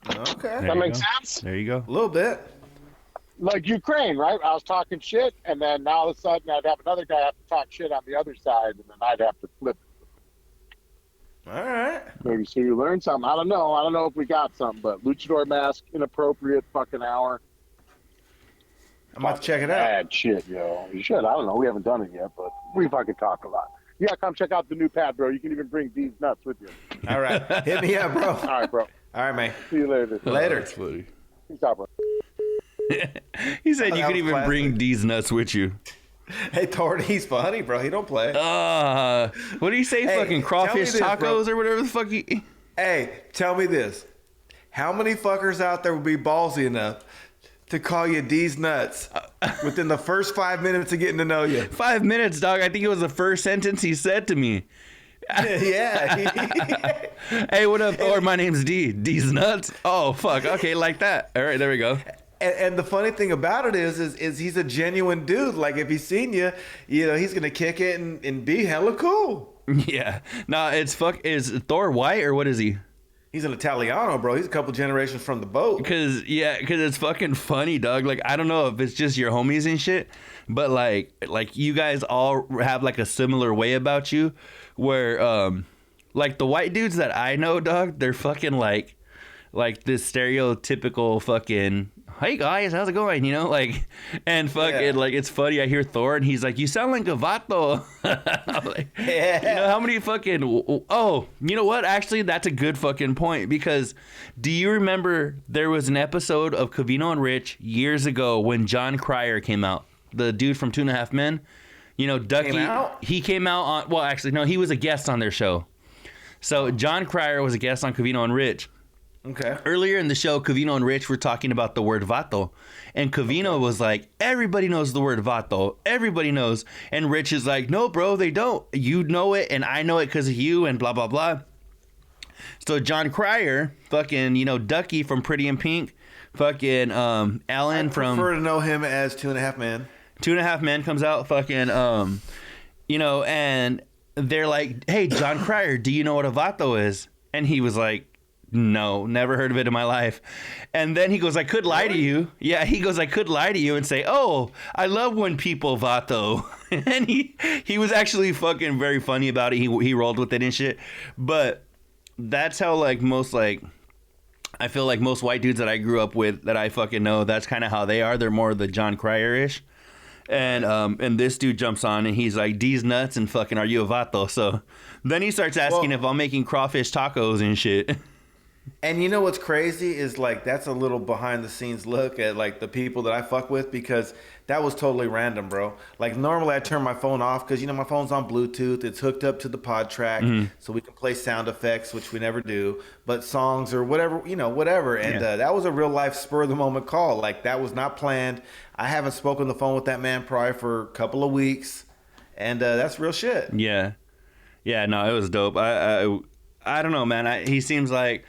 Okay.
That makes sense?
There you go.
A little bit.
Like Ukraine, right? I was talking shit, and then now all of a sudden I'd have another guy have to talk shit on the other side, and then I'd have to flip it.
All right.
Maybe so you learn something. I don't know if we got something, but luchador mask, inappropriate fucking hour.
I'm about to check it out.
Bad shit, yo. You should. I don't know. We haven't done it yet, but we fucking talk a lot. Yeah, come check out the new pad, bro. You can even bring these nuts with you.
All right. Hit me up, bro.
All right, bro.
All right, man.
See you later.
Later.
That's funny.
Peace out, bro.
He said you
That
could
was
even
classic.
bring these nuts with you.
Hey, Thor, he's funny, bro. He don't play.
What do you say?
Hey,
Fucking
tell
crawfish
me this,
tacos
bro.
or whatever the fuck you...
Hey, tell me this. How many fuckers out there would be ballsy enough to call you D's nuts within the first 5 minutes of getting to know you?
5 minutes, dog. I think it was the first sentence he said to me.
Yeah.
Hey, what up, Thor? My name's D. D's nuts? Oh, fuck. Okay, like that. All right, there we go.
And the funny thing about it is he's a genuine dude. Like, if he's seen you, he's going to kick it and be hella cool.
Yeah. Nah, is Thor white or what is he?
He's an Italiano, bro. He's a couple generations from the boat.
Because it's fucking funny, dog. Like, I don't know if it's just your homies and shit, but like you guys all have like a similar way about you where, like the white dudes that I know, dog, they're fucking like this stereotypical fucking, hey guys, how's it going? And fucking like, it's funny. I hear Thor and he's like, you sound like a vato. I'm like,
Yeah.
how many fucking, oh, you know what? Actually, that's a good fucking point, because do you remember there was an episode of Covino Rich years ago when John Cryer came out, the dude from 2.5 Men? Ducky,
Came out?
he came out on, well, actually, no, he was a guest on their show. So John Cryer was a guest on Covino and Rich.
Okay.
Earlier in the show, Covino and Rich were talking about the word vato. And Covino was like, everybody knows the word vato. Everybody knows. And Rich is like, no, bro, they don't. You know it, and I know it because of you, and blah, blah, blah. So John Cryer, fucking, Ducky from Pretty in Pink, fucking Alan from...
I prefer to know him as 2.5 Men.
2.5 Men comes out, fucking, and they're like, hey, John Cryer, do you know what a vato is? And he was like, no, never heard of it in my life. And then he goes, I could lie to you. Yeah, he goes, I could lie to you and say, oh, I love when people vato. And he was actually fucking very funny about it. He rolled with it and shit. But that's how, like, I feel like most white dudes that I grew up with that I fucking know, that's kind of how they are. They're more the John Cryer-ish. And this dude jumps on and he's like, D's nuts and fucking, are you a vato? So then he starts asking if I'm making crawfish tacos and shit.
And you know what's crazy is, like, that's a little behind the scenes look at, like, the people that I fuck with, because that was totally random, bro. Like, normally I turn my phone off because, my phone's on Bluetooth. It's hooked up to the pod track so we can play sound effects, which we never do, but songs or whatever, whatever. And that was a real life spur of the moment call. Like, that was not planned. I haven't spoken on the phone with that man probably for a couple of weeks. And that's real shit.
Yeah. Yeah, no, it was dope. I don't know, man. He seems like...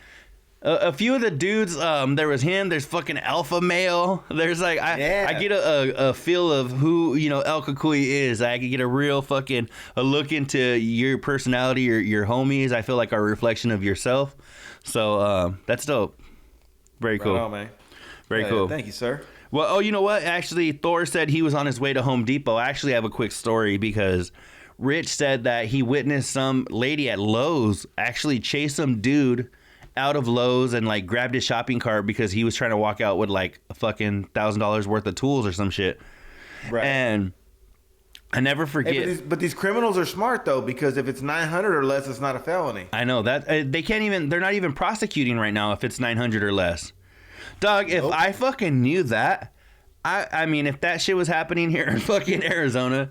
A few of the dudes, there was him, there's fucking Alpha Male. There's like, I get a feel of who, El Cucuy is. I can get a real fucking a look into your personality or your homies. I feel like a reflection of yourself. So that's dope. Very cool.
Right on, man.
Very cool.
Thank you, sir.
Well, oh, you know what? Actually, Thor said he was on his way to Home Depot. I actually have a quick story because Rich said that he witnessed some lady at Lowe's actually chase some dude out of Lowe's and like grabbed his shopping cart because he was trying to walk out with like a fucking $1,000 worth of tools or some shit.
Right.
And I never forget.
Hey, but these criminals are smart though, because if it's 900 or less, it's not a felony.
I know that they can't even. They're not even prosecuting right now if it's 900 or less. Dog, if I fucking knew that, I mean, if that shit was happening here in fucking Arizona,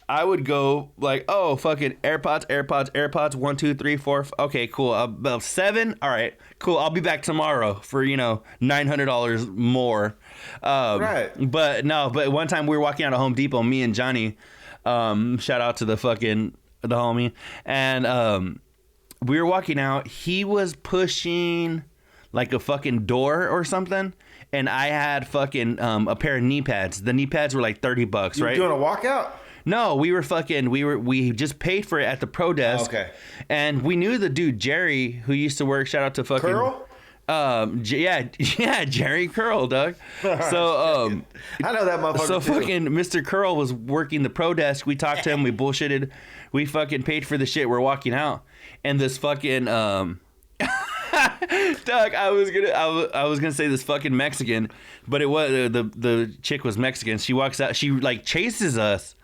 I would go like, oh, fucking AirPods, 1, 2, 3, 4. Okay, cool. About 7. All right, cool. I'll be back tomorrow for, $900 more.
Right.
But one time we were walking out of Home Depot, me and Johnny, shout out to the homie. And we were walking out. He was pushing like a fucking door or something. And I had fucking a pair of knee pads. The knee pads were like $30, right?
You were doing a walkout?
No, we just paid for it at the pro desk.
Okay.
And we knew the dude, Jerry, who used to work, shout out to fucking...
Curl?
Yeah, Jerry Curl, Doug. So,
I know that motherfucker
So
too.
fucking Mr. Curl was working the pro desk. We talked to him. We bullshitted. We fucking paid for the shit. We're walking out. And this fucking... Doug, I was gonna say this fucking Mexican, but it was the chick was Mexican. She walks out, she like chases us,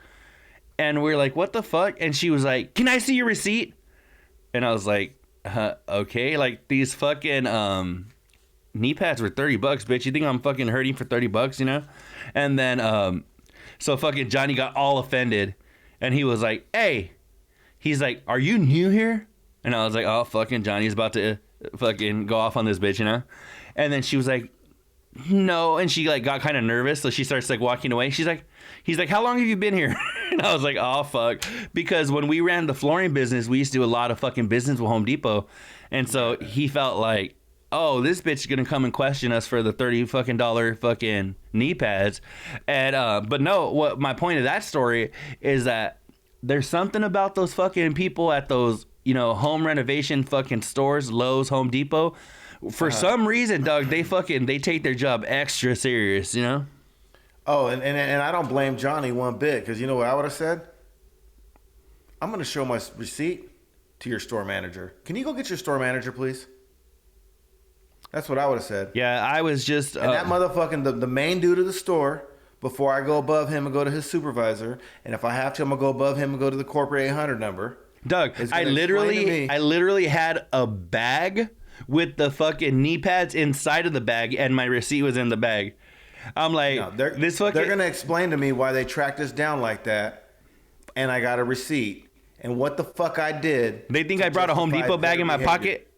and we're like, what the fuck? And she was like, can I see your receipt? And I was like, okay. Like these fucking knee pads were $30, bitch. You think I'm fucking hurting for $30, And then so fucking Johnny got all offended, and he was like, hey, he's like, are you new here? And I was like, oh, fucking Johnny's about to fucking go off on this bitch, And then she was like, no. And she like got kind of nervous. So she starts like walking away. He's like, how long have you been here? And I was like, oh, fuck. Because when we ran the flooring business, we used to do a lot of fucking business with Home Depot. And so he felt like, oh, this bitch is going to come and question us for the $30 fucking fucking knee pads. And, but no, what my point of that story is that there's something about those fucking people at those, home renovation fucking stores, Lowe's, Home Depot. For some reason, Doug, they take their job extra serious,
Oh, and I don't blame Johnny one bit, because you know what I would have said? I'm going to show my receipt to your store manager. Can you go get your store manager, please? That's what I would have said.
Yeah, I was just...
And that motherfucking, the main dude of the store, before I go above him and go to his supervisor, and if I have to, I'm going to go above him and go to the corporate 800 number.
Doug, I literally had a bag with the fucking knee pads inside of the bag, and my receipt was in the bag. I'm like,
no, they're going to explain to me why they tracked us down like that, and I got a receipt, and what the fuck I did.
They think I brought a Home Depot bag in my pocket?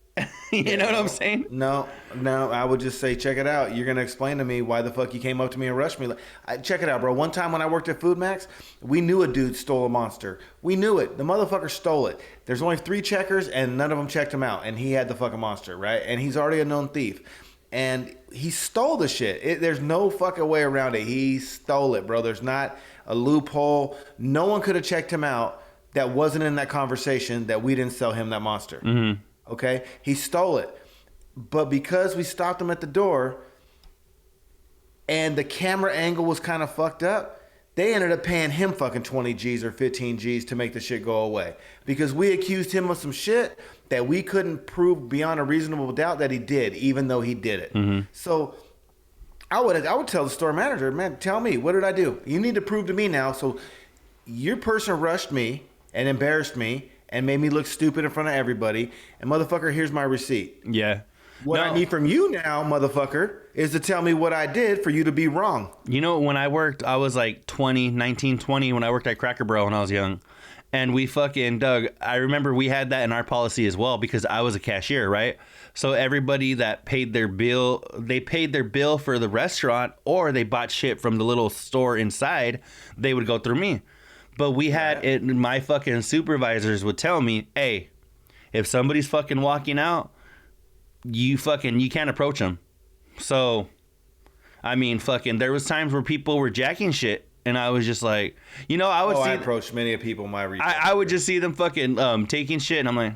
You know what I'm saying?
No, I would just say, check it out. You're going to explain to me why the fuck you came up to me and rushed me. Check it out, bro. One time when I worked at Food Max, we knew a dude stole a Monster. We knew it. The motherfucker stole it. There's only 3 checkers, and none of them checked him out, and he had the fucking Monster, right? And he's already a known thief. And he stole the shit. There's no fucking way around it. He stole it, bro. There's not a loophole. No one could have checked him out that wasn't in that conversation that we didn't sell him that Monster.
Mm-hmm.
Okay? He stole it. But because we stopped him at the door and the camera angle was kind of fucked up, they ended up paying him fucking 20 G's or 15 G's to make the shit go away. Because we accused him of some shit that we couldn't prove beyond a reasonable doubt that he did, even though he did it.
Mm-hmm.
So I would tell the store manager, man, tell me, what did I do? You need to prove to me now. So your person rushed me and embarrassed me and made me look stupid in front of everybody. And motherfucker, here's my receipt.
Yeah.
What I need from you now, motherfucker, is to tell me what I did for you to be wrong.
When I worked, I was like 19, 20, when I worked at Cracker Barrel when I was young. And we fucking, Doug, I remember we had that in our policy as well because I was a cashier, right? So everybody that paid their bill, they paid their bill for the restaurant or they bought shit from the little store inside, they would go through me. But we had it, my fucking supervisors would tell me, hey, if somebody's fucking walking out, you can't approach them. So, I mean, fucking, there was times where people were jacking shit. And I was just like, I
approached many people in my retail.
I would just see them fucking taking shit. And I'm like,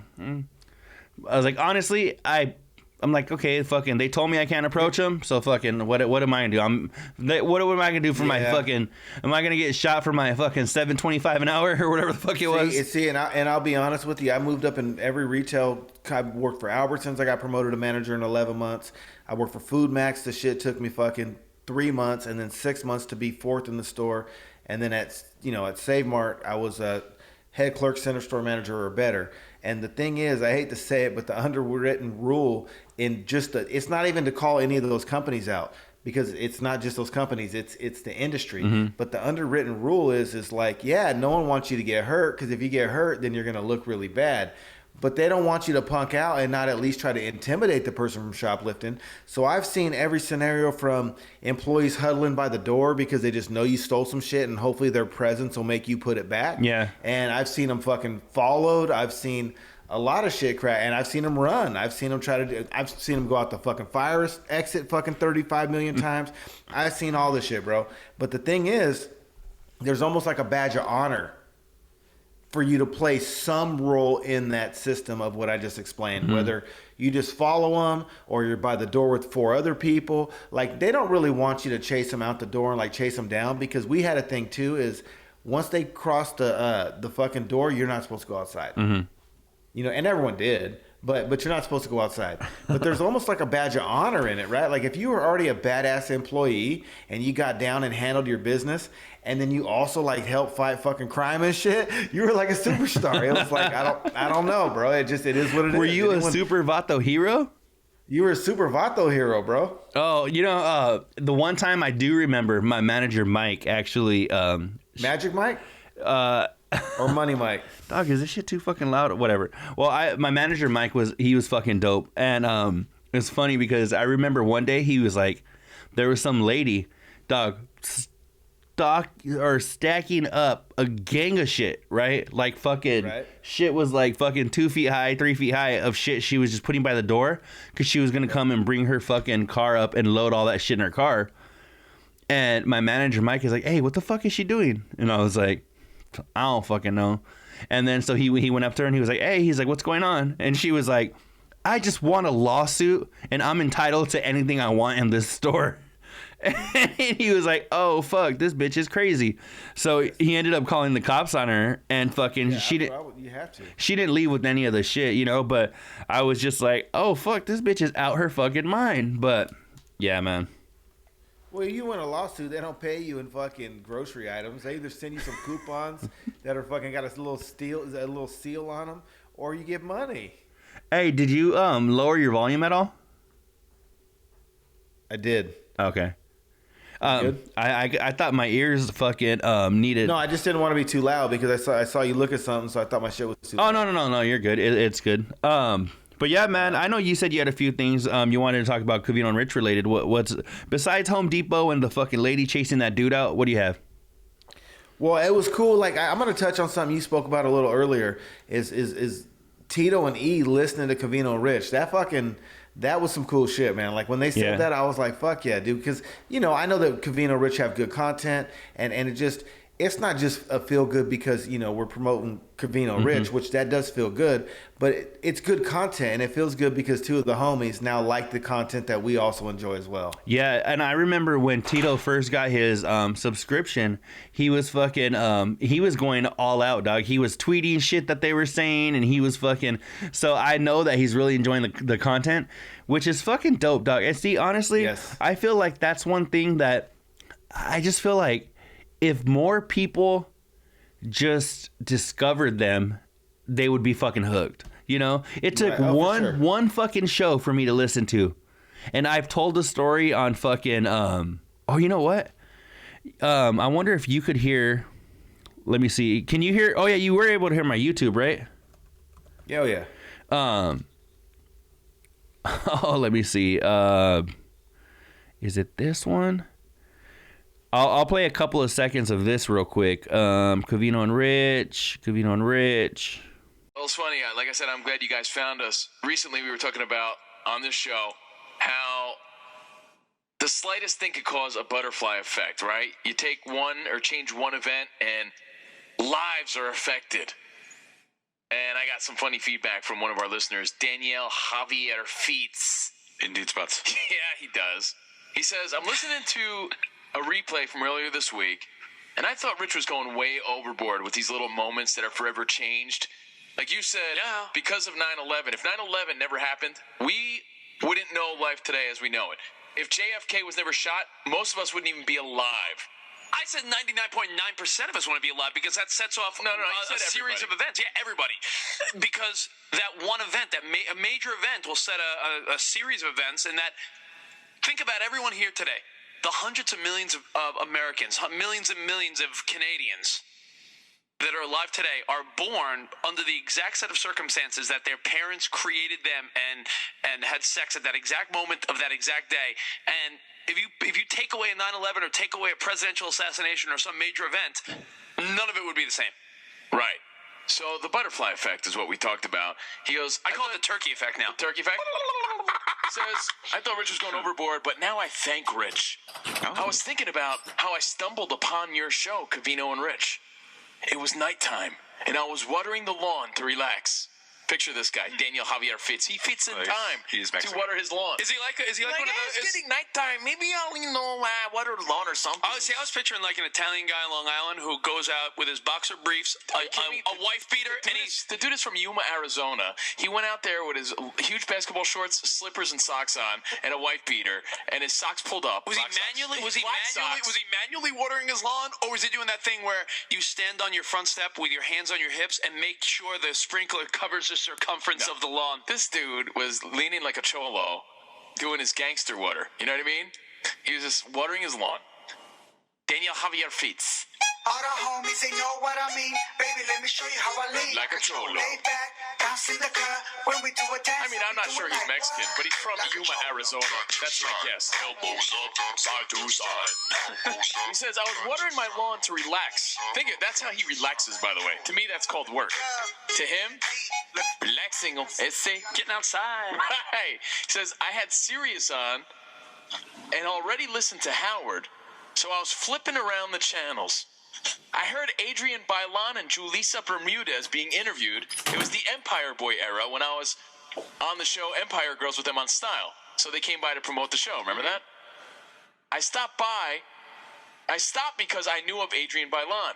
I was like, honestly, I'm like, okay, fucking, they told me I can't approach them. So fucking, what am I going to do? What am I going to do for my fucking, am I going to get shot for my fucking $7.25 an hour or whatever the fuck it was?
And I'll be honest with you. I moved up in every retail. I worked for Albertsons. I got promoted to manager in 11 months. I worked for Food Max. The shit took me fucking 3 months and then 6 months to be fourth in the store. And then at Save Mart, I was a head clerk, center store manager or better. And the thing is, I hate to say it, but the underwritten rule in it's not even to call any of those companies out. because it's not just those companies, it's the industry. But the underwritten rule is like, yeah, no one wants you to get hurt, because if you get hurt, then you're going to look really bad. But they don't want you to punk out and not at least try to intimidate the person from shoplifting. So I've seen every scenario from employees huddling by the door because they just know you stole some shit and hopefully their presence will make you put it back.
Yeah.
And I've seen them fucking followed. I've seen a lot of shit crack, and I've seen them run. I've seen them I've seen them go out the fucking fire exit fucking 35 million times. I've seen all this shit, bro. But the thing is, there's almost like a badge of honor for you to play some role in that system of what I just explained, whether you just follow them or you're by the door with 4 other people. Like, they don't really want you to chase them out the door and like chase them down, because we had a thing too, is once they cross the fucking door, you're not supposed to go outside. You know, and everyone did, but you're not supposed to go outside. But there's almost like a badge of honor in it, right? Like, if you were already a badass employee and you got down and handled your business, and then you also like helped fight fucking crime and shit, you were like a superstar. It was like, I don't know, bro. It is what it is.
Were you a Super Vato hero?
You were a Super Vato hero, bro.
Oh, you know, the one time I do remember, my manager Mike actually
Magic Mike? Or Money Mike?
Dog, is this shit too fucking loud? Whatever. Well, my manager Mike was fucking dope, and it's funny because I remember one day he was like, there was some lady, dog, stacking up a gang of shit, right? Like fucking shit was like fucking 2 feet high, 3 feet high of shit she was just putting by the door because she was gonna come and bring her fucking car up and load all that shit in her car. And my manager Mike is like, hey, what the fuck is she doing? And I was like, I don't fucking know. And then so he went up to her and he was like, hey, he's like, what's going on? And she was like, I just want a lawsuit and I'm entitled to anything I want in this store. And he was like, oh fuck, this bitch is crazy. So he ended up calling the cops on her, and fucking
you have to.
She didn't leave with any of the shit, you know, but I was just like, oh fuck, this bitch is out her fucking mind. But yeah, man.
Well, you win a lawsuit, they don't pay you in fucking grocery items. They either send you some coupons that are fucking got a little seal on them, or you get money.
Hey, did you lower your volume at all?
I did.
Okay. I thought my ears fucking needed.
No, I just didn't want to be too loud because I saw you look at something, so I thought my shit was too loud.
Oh no, you're good. It's good. But yeah, man, I know you said you had a few things you wanted to talk about Covino and Rich related. What's besides Home Depot and the fucking lady chasing that dude out? What do you have?
Well, it was cool. Like, I'm gonna touch on something you spoke about a little earlier. Is Tito and E listening to Covino Rich? That was some cool shit, man. Like, when they said that, I was like, fuck yeah, dude. Because, you know, I know that Covino Rich have good content, and it's not just a feel good because, you know, we're promoting Covino Rich, which that does feel good, but it's good content, and it feels good because 2 of the homies now like the content that we also enjoy as well.
Yeah, and I remember when Tito first got his subscription, he was fucking he was going all out, dog. He was tweeting shit that they were saying, and he was fucking, so I know that he's really enjoying the content, which is fucking dope, dog. And see, honestly, I feel like that's one thing that I just feel like if more people just discovered them, they would be fucking hooked. You know, it took one fucking show for me to listen to, and I've told the story on fucking. Oh, you know what? I wonder if you could hear. Let me see. Can you hear? Oh yeah, you were able to hear my YouTube, right?
Yeah, yeah.
Oh, let me see. Is it this one? I'll play a couple of seconds of this real quick. Covino and Rich.
Well, it's funny. Like I said, I'm glad you guys found us. Recently, we were talking about on this show how the slightest thing could cause a butterfly effect, right? You take one or change one event and lives are affected. And I got some funny feedback from one of our listeners, Daniel Javier Feets.
Indeed spots.
Yeah, he does. He says, I'm listening to a replay from earlier this week, and I thought Rich was going way overboard with these little moments that are forever changed. Like you said, because of 9/11. If 9/11 never happened, we wouldn't know life today as we know it. If JFK was never shot, most of us wouldn't even be alive.
I said 99.9% of us want to be alive because that sets off a series of events. Yeah, everybody. Because that one event, a major event will set a series of events, and that Think about everyone here today. The hundreds of millions of Americans, millions and millions of Canadians that are alive today are born under the exact set of circumstances that their parents created them and had sex at that exact moment of that exact day. And if you take away a 9/11 or take away a presidential assassination or some major event, none of it would be the same.
Right. So the butterfly effect is what we talked about. He goes,
I call it the turkey effect now.
The turkey effect? He says, I thought Rich was going overboard, but now I thank Rich. I was thinking about how I stumbled upon your show, Covino and Rich. It was nighttime, and I was watering the lawn to relax. Picture this guy, Daniel Javier Fitz. He fits in time to water his lawn.
Is he like one of those?
It's getting nighttime. Maybe I'll, water the lawn or something.
I was picturing like an Italian guy on Long Island who goes out with his boxer briefs, a wife beater,
the dude is from Yuma, Arizona. He went out there with his huge basketball shorts, slippers, and socks on, and a wife beater, and his socks pulled up.
Was he manually watering his lawn, or was he doing that thing where you stand on your front step with your hands on your hips and make sure the sprinkler covers the circumference of the lawn?
This dude was leaning like a cholo, doing his gangster water. You know what I mean? He was just watering his lawn. Daniel Javier Fitz.
All the homies, they know what I mean. Baby, let me show you how I lean.
Like a cholo.
Lay back, bounce in the club when we do a dance.
I mean, I'm not sure he's Mexican, but he's from Yuma, Arizona. That's my guess. Elbows up, side to side. He says, I was watering my lawn to relax. That's how he relaxes, by the way. To me, that's called work. To him, relaxing.
Getting outside.
Right. He says, I had Sirius on and already listened to Howard, so I was flipping around the channels. I heard Adrian Bailan and Julissa Bermudez being interviewed. It was the Empire Boy era when I was on the show Empire Girls with them on Style. So they came by to promote the show. Remember that? I stopped because I knew of Adrian Bailan.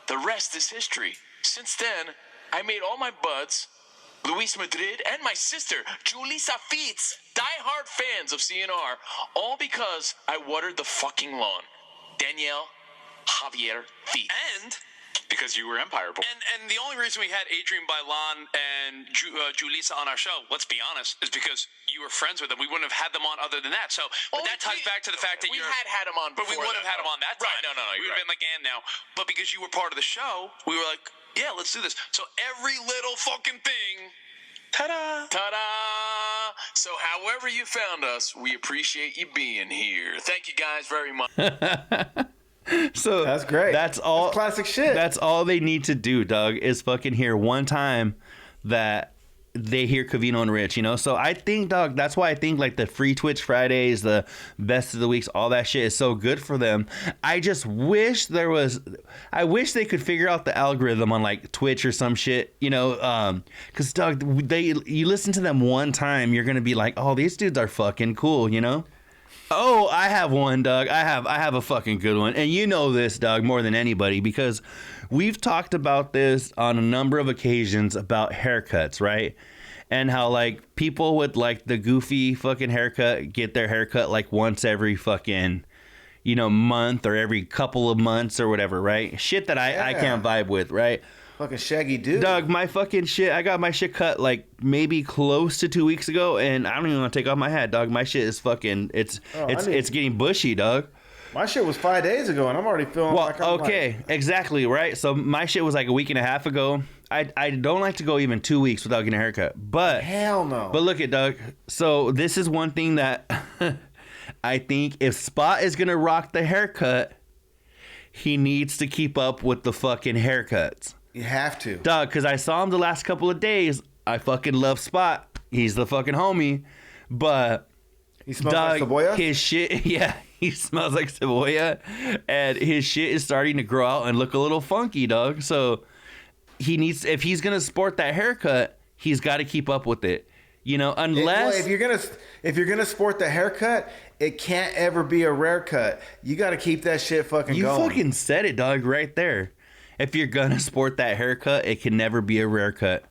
The rest is history. Since then, I made all my buds, Luis Madrid, and my sister, Julissa Fitz, diehard fans of CNR, all because I watered the fucking lawn. Danielle Javier Fitz.
And
because you were Empire Boy.
And the only reason we had Adrian Bailan and Julissa on our show, let's be honest, is because you were friends with them. We wouldn't have had them on other than that. So, but that ties back to the fact that
we had them on before.
But we wouldn't have had them on that time.
Right, no.
We would have been like, and now. But because you were part of the show, we were like, yeah, let's do this. So every little fucking thing. Ta-da!
Ta-da! So however you found us, we appreciate you being here. Thank you guys very much.
So
that's great.
That's all.
That's classic shit.
That's all they need to do, Doug, is fucking hear one time that they hear Covino and Rich, So I think, Doug, that's why I think like the free Twitch Fridays, the best of the weeks, all that shit is so good for them. I just wish I wish they could figure out the algorithm on like Twitch or some shit, because Doug, you listen to them one time, you're gonna be like, oh, these dudes are fucking cool, Oh, I have one, Doug. I have a fucking good one. And you know this, Doug, more than anybody, because we've talked about this on a number of occasions about haircuts, right? And how, like, people with, like, the goofy fucking haircut get their haircut, like, once every fucking, month or every couple of months or whatever, right? Shit that I can't vibe with, right?
Fucking shaggy dude.
Doug, my fucking shit, I got my shit cut like maybe close to 2 weeks ago, and I don't even want to take off my hat, Doug. My shit is fucking, it's getting bushy, Doug.
My shit was 5 days ago, and I'm already feeling like I'm
exactly, right? So my shit was like a week and a half ago. I don't like to go even 2 weeks without getting a haircut, but
hell no.
But look at Doug. So this is one thing that I think if Spot is gonna rock the haircut, he needs to keep up with the fucking haircuts.
You have to.
Doug, because I saw him the last couple of days. I fucking love Spot. He's the fucking homie. But
he smells like cebolla?
His shit, he smells like cebolla. And his shit is starting to grow out and look a little funky, Doug. So he needs, if he's going to sport that haircut, he's got to keep up with it. Unless
if you're gonna sport the haircut, it can't ever be a rare cut. You got to keep that shit fucking going.
You fucking said it, Doug, right there. If you're gonna sport that haircut, it can never be a rare cut.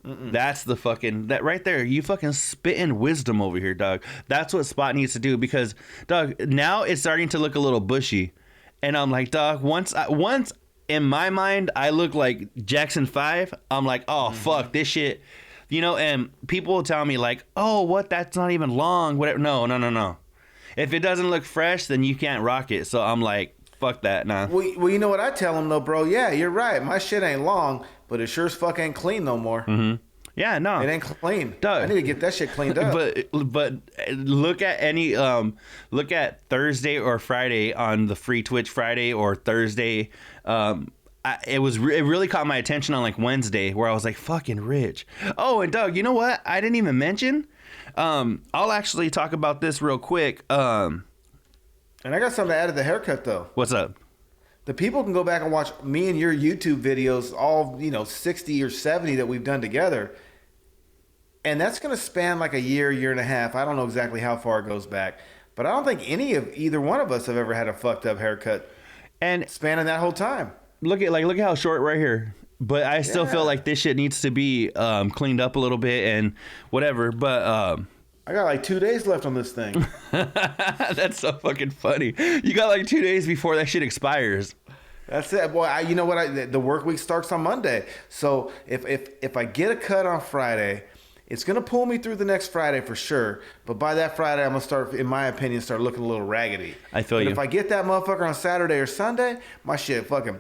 That's the fucking, that right there. You fucking spitting wisdom over here, Doug. That's what Spot needs to do, because, Doug, now it's starting to look a little bushy, and I'm like, Doug, once in my mind I look like Jackson 5. I'm like, oh fuck, this shit You know, and people will tell me like, oh, what? That's not even long. Whatever. No. If it doesn't look fresh, then you can't rock it. So I'm like, fuck that, nah.
Well, you know what I tell them though, bro? Yeah, you're right. My shit ain't long, but it sure as fuck ain't clean no more.
Mm-hmm. Yeah, no.
It ain't clean.
Doug.
I need to get that shit cleaned up.
But look at Thursday or Friday on the free Twitch Friday or Thursday. It really caught my attention on like Wednesday where I was like, fucking Rich. Oh, and Doug, you know what? I didn't even mention. I'll actually talk about this real quick. And
I got something to add to the haircut though.
What's up?
The people can go back and watch me and your YouTube videos, all 60 or 70 that we've done together, and that's going to span like a year and a half. I don't know exactly how far it goes back, but I don't think either one of us have ever had a fucked up haircut,
and spanning
that whole time.
Look at how short right here. But I still feel like this shit needs to be cleaned up a little bit and whatever. But
I got like 2 days left on this thing.
That's so fucking funny. You got like 2 days before that shit expires.
That's it, boy. You know what? The work week starts on Monday. So if I get a cut on Friday, it's gonna pull me through the next Friday for sure. But by that Friday, I'm gonna start, in my opinion, start looking a little raggedy.
I feel you.
If I get that motherfucker on Saturday or Sunday, my shit fucking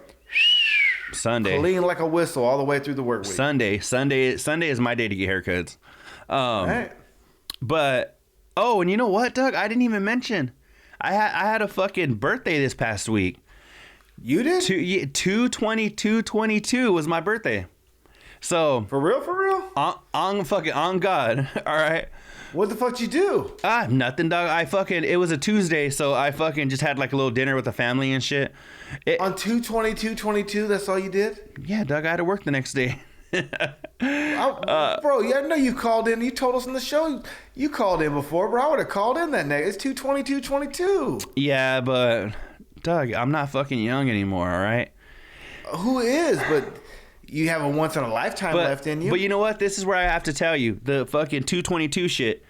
Sunday
clean like a whistle all the way through the work week.
Sunday is my day to get haircuts.
Right.
But and you know what, Doug? I didn't even mention. I had a fucking birthday this past week.
You did?
2/22/22 was my birthday. So
for real?
On God. All right.
What the fuck you do?
Nothing, dog. It was a Tuesday, so I fucking just had like a little dinner with the family and shit.
On 2/22/22, that's all you did?
Yeah, Doug. I had to work the next day.
Bro, yeah, I know you called in. You told us on the show you called in before, bro. I would have called in that night. It's 2/22/22.
Yeah, but Doug, I'm not fucking young anymore. All right.
Who is? But you have a once in a lifetime left in you.
But you know what? This is where I have to tell you the fucking 2/22 shit.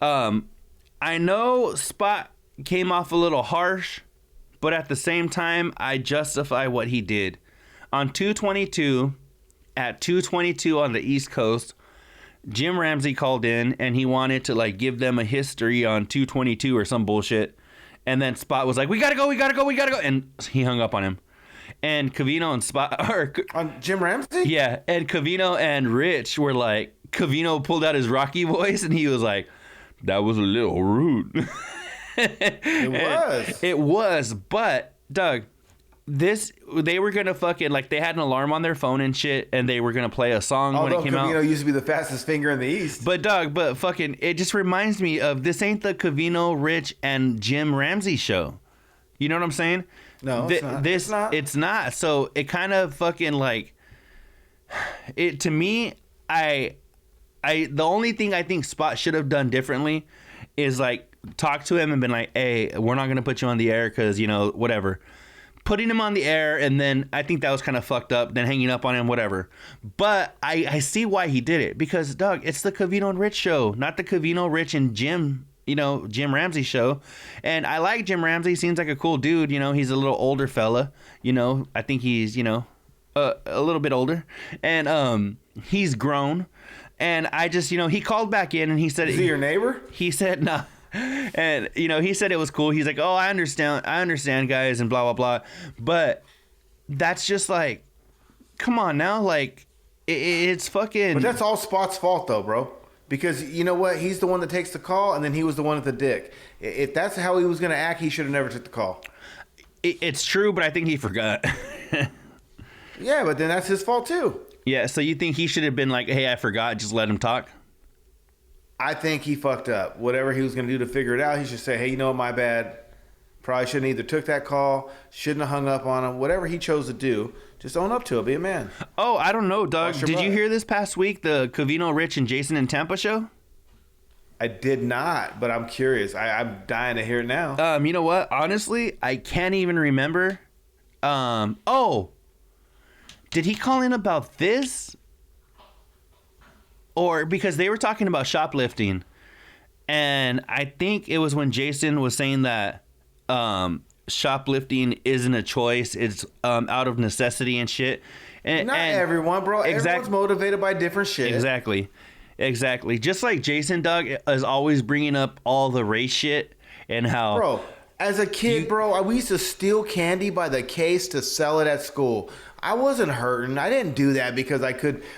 I know Spot came off a little harsh, but at the same time, I justify what he did on 2/22. At 2/22 on the East Coast, Jim Ramsey called in and he wanted to like give them a history on 2/22 or some bullshit. And then Spot was like, we gotta go. And he hung up on him. And Covino and Spot
on Jim Ramsey?
Yeah. And Covino and Rich were like, Covino pulled out his Rocky voice and he was like, that was a little rude. It was. But Doug, they were gonna fucking like they had an alarm on their phone and shit, and they were gonna play a song when it came out.
Covino used to be the fastest finger in the East.
But Doug, fucking, it just reminds me of this ain't the Covino, Rich, and Jim Ramsey show. You know what I'm saying?
No,
it's not. So it kind of fucking like it to me. The only thing I think Spot should have done differently is like talk to him and been like, hey, we're not gonna put you on the air because whatever. Putting him on the air, and then I think that was kind of fucked up, then hanging up on him, whatever. But I see why he did it, because, Doug, it's the Covino and Rich show, not the Covino, Rich, and Jim Ramsey show. And I like Jim Ramsey. Seems like a cool dude. He's a little older fella. I think he's, a little bit older. And he's grown. And I just, he called back in and he said...
Is he your neighbor?
He said, no. And he said it was cool. He's like, oh, I understand, guys, and blah blah blah. But that's just like, come on now, like it's fucking.
But that's all Spot's fault though, bro. Because you know what? He's the one that takes the call, and then he was the one at the dick. If that's how he was gonna act, he should have never took the call.
It's true, but I think he forgot.
Yeah, but then that's his fault too.
Yeah. So you think he should have been like, hey, I forgot, just let him talk?
I think he fucked up. Whatever he was going to do to figure it out, he should say, hey, my bad. Probably shouldn't either took that call, shouldn't have hung up on him. Whatever he chose to do, just own up to it. Be a man.
Oh, I don't know, Doug. Did you hear this past week, the Covino, Rich, and Jason in Tampa show?
I did not, but I'm curious. I'm dying to hear it now.
You know what? Honestly, I can't even remember. Did he call in about this? Or because they were talking about shoplifting, and I think it was when Jason was saying that shoplifting isn't a choice; it's out of necessity and shit. And
not everyone, bro.
Everyone's
motivated by different shit.
Exactly. Exactly. Just like Jason, Doug, is always bringing up all the race shit and how...
Bro, as a kid, we used to steal candy by the case to sell it at school. I wasn't hurting. I didn't do that because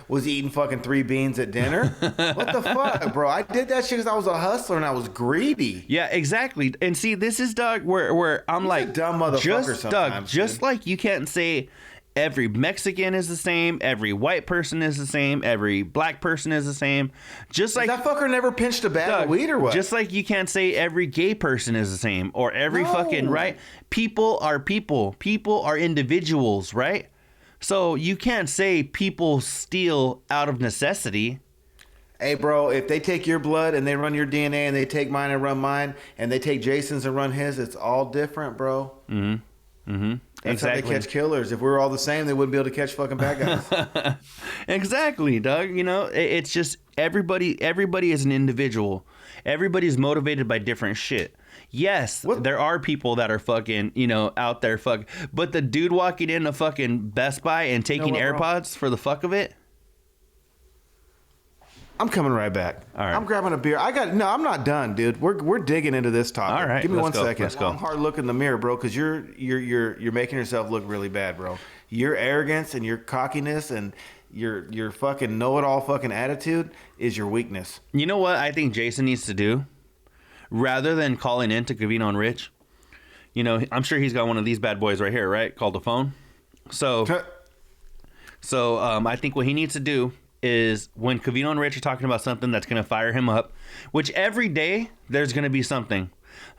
was eating fucking 3 beans at dinner. What the fuck, bro? I did that shit because I was a hustler and I was greedy.
Yeah, exactly. And see, this is, Doug, where I'm
He's
like...
a dumb motherfucker sometimes.
Doug, just like you can't say... Every Mexican is the same. Every white person is the same. Every black person is the same. Just like
that fucker never pinched a bag of weed or what?
Just like you can't say every gay person is the same or every fucking right. People are people. People are individuals, right? So you can't say people steal out of necessity.
Hey, bro, if they take your blood and they run your DNA and they take mine and run mine and they take Jason's and run his, it's all different, bro.
Mm-hmm. Mm-hmm.
That's
exactly.
how they catch killers. If we were all the same, they wouldn't be able to catch fucking bad guys.
Exactly, Doug. You know, it's just everybody is an individual. Everybody's motivated by different shit. Yes, there are people that are fucking, out there but the dude walking into fucking Best Buy and taking AirPods for the fuck of it.
I'm coming right back.
All right.
I'm grabbing a beer. I'm not done, dude. We're digging into this topic.
All right.
Give me 1 second.
Let's go.
Long hard look in the mirror, bro, because you're making yourself look really bad, bro. Your arrogance and your cockiness and your fucking know-it-all fucking attitude is your weakness.
You know what I think Jason needs to do? Rather than calling in to Covino and Rich, I'm sure he's got one of these bad boys right here, right? Called the phone. So I think what he needs to do is when Covino and Rich are talking about something that's going to fire him up, which every day there's going to be something.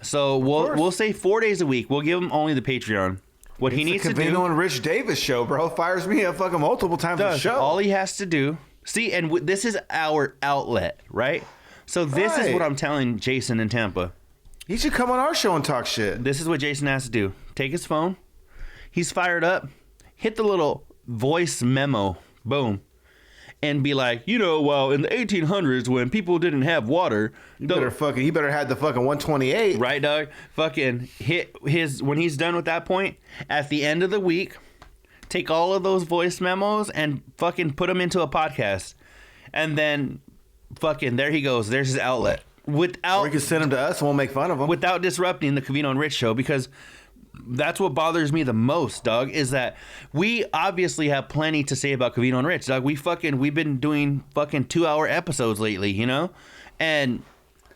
So we'll say 4 days a week. We'll give him only the Patreon. What he needs to do.
Covino and Rich Davis show, bro. Fires me up fucking multiple times a show.
All he has to do. See, and this is our outlet, right? So this is what I'm telling Jason in Tampa.
He should come on our show and talk shit.
This is what Jason has to do. Take his phone. He's fired up. Hit the little voice memo. Boom. And be like, in the 1800s when people didn't have water,
he better have the fucking 128,
right, Doug? Fucking hit when he's done with that point. At the end of the week, take all of those voice memos and fucking put them into a podcast, and then fucking there he goes. There's his outlet.
Or you can send them to us and we'll make fun of them
without disrupting the Covino and Rich show, because that's what bothers me the most, Doug, is that we obviously have plenty to say about Covino and Rich, Doug. We've been doing fucking 2-hour episodes lately, and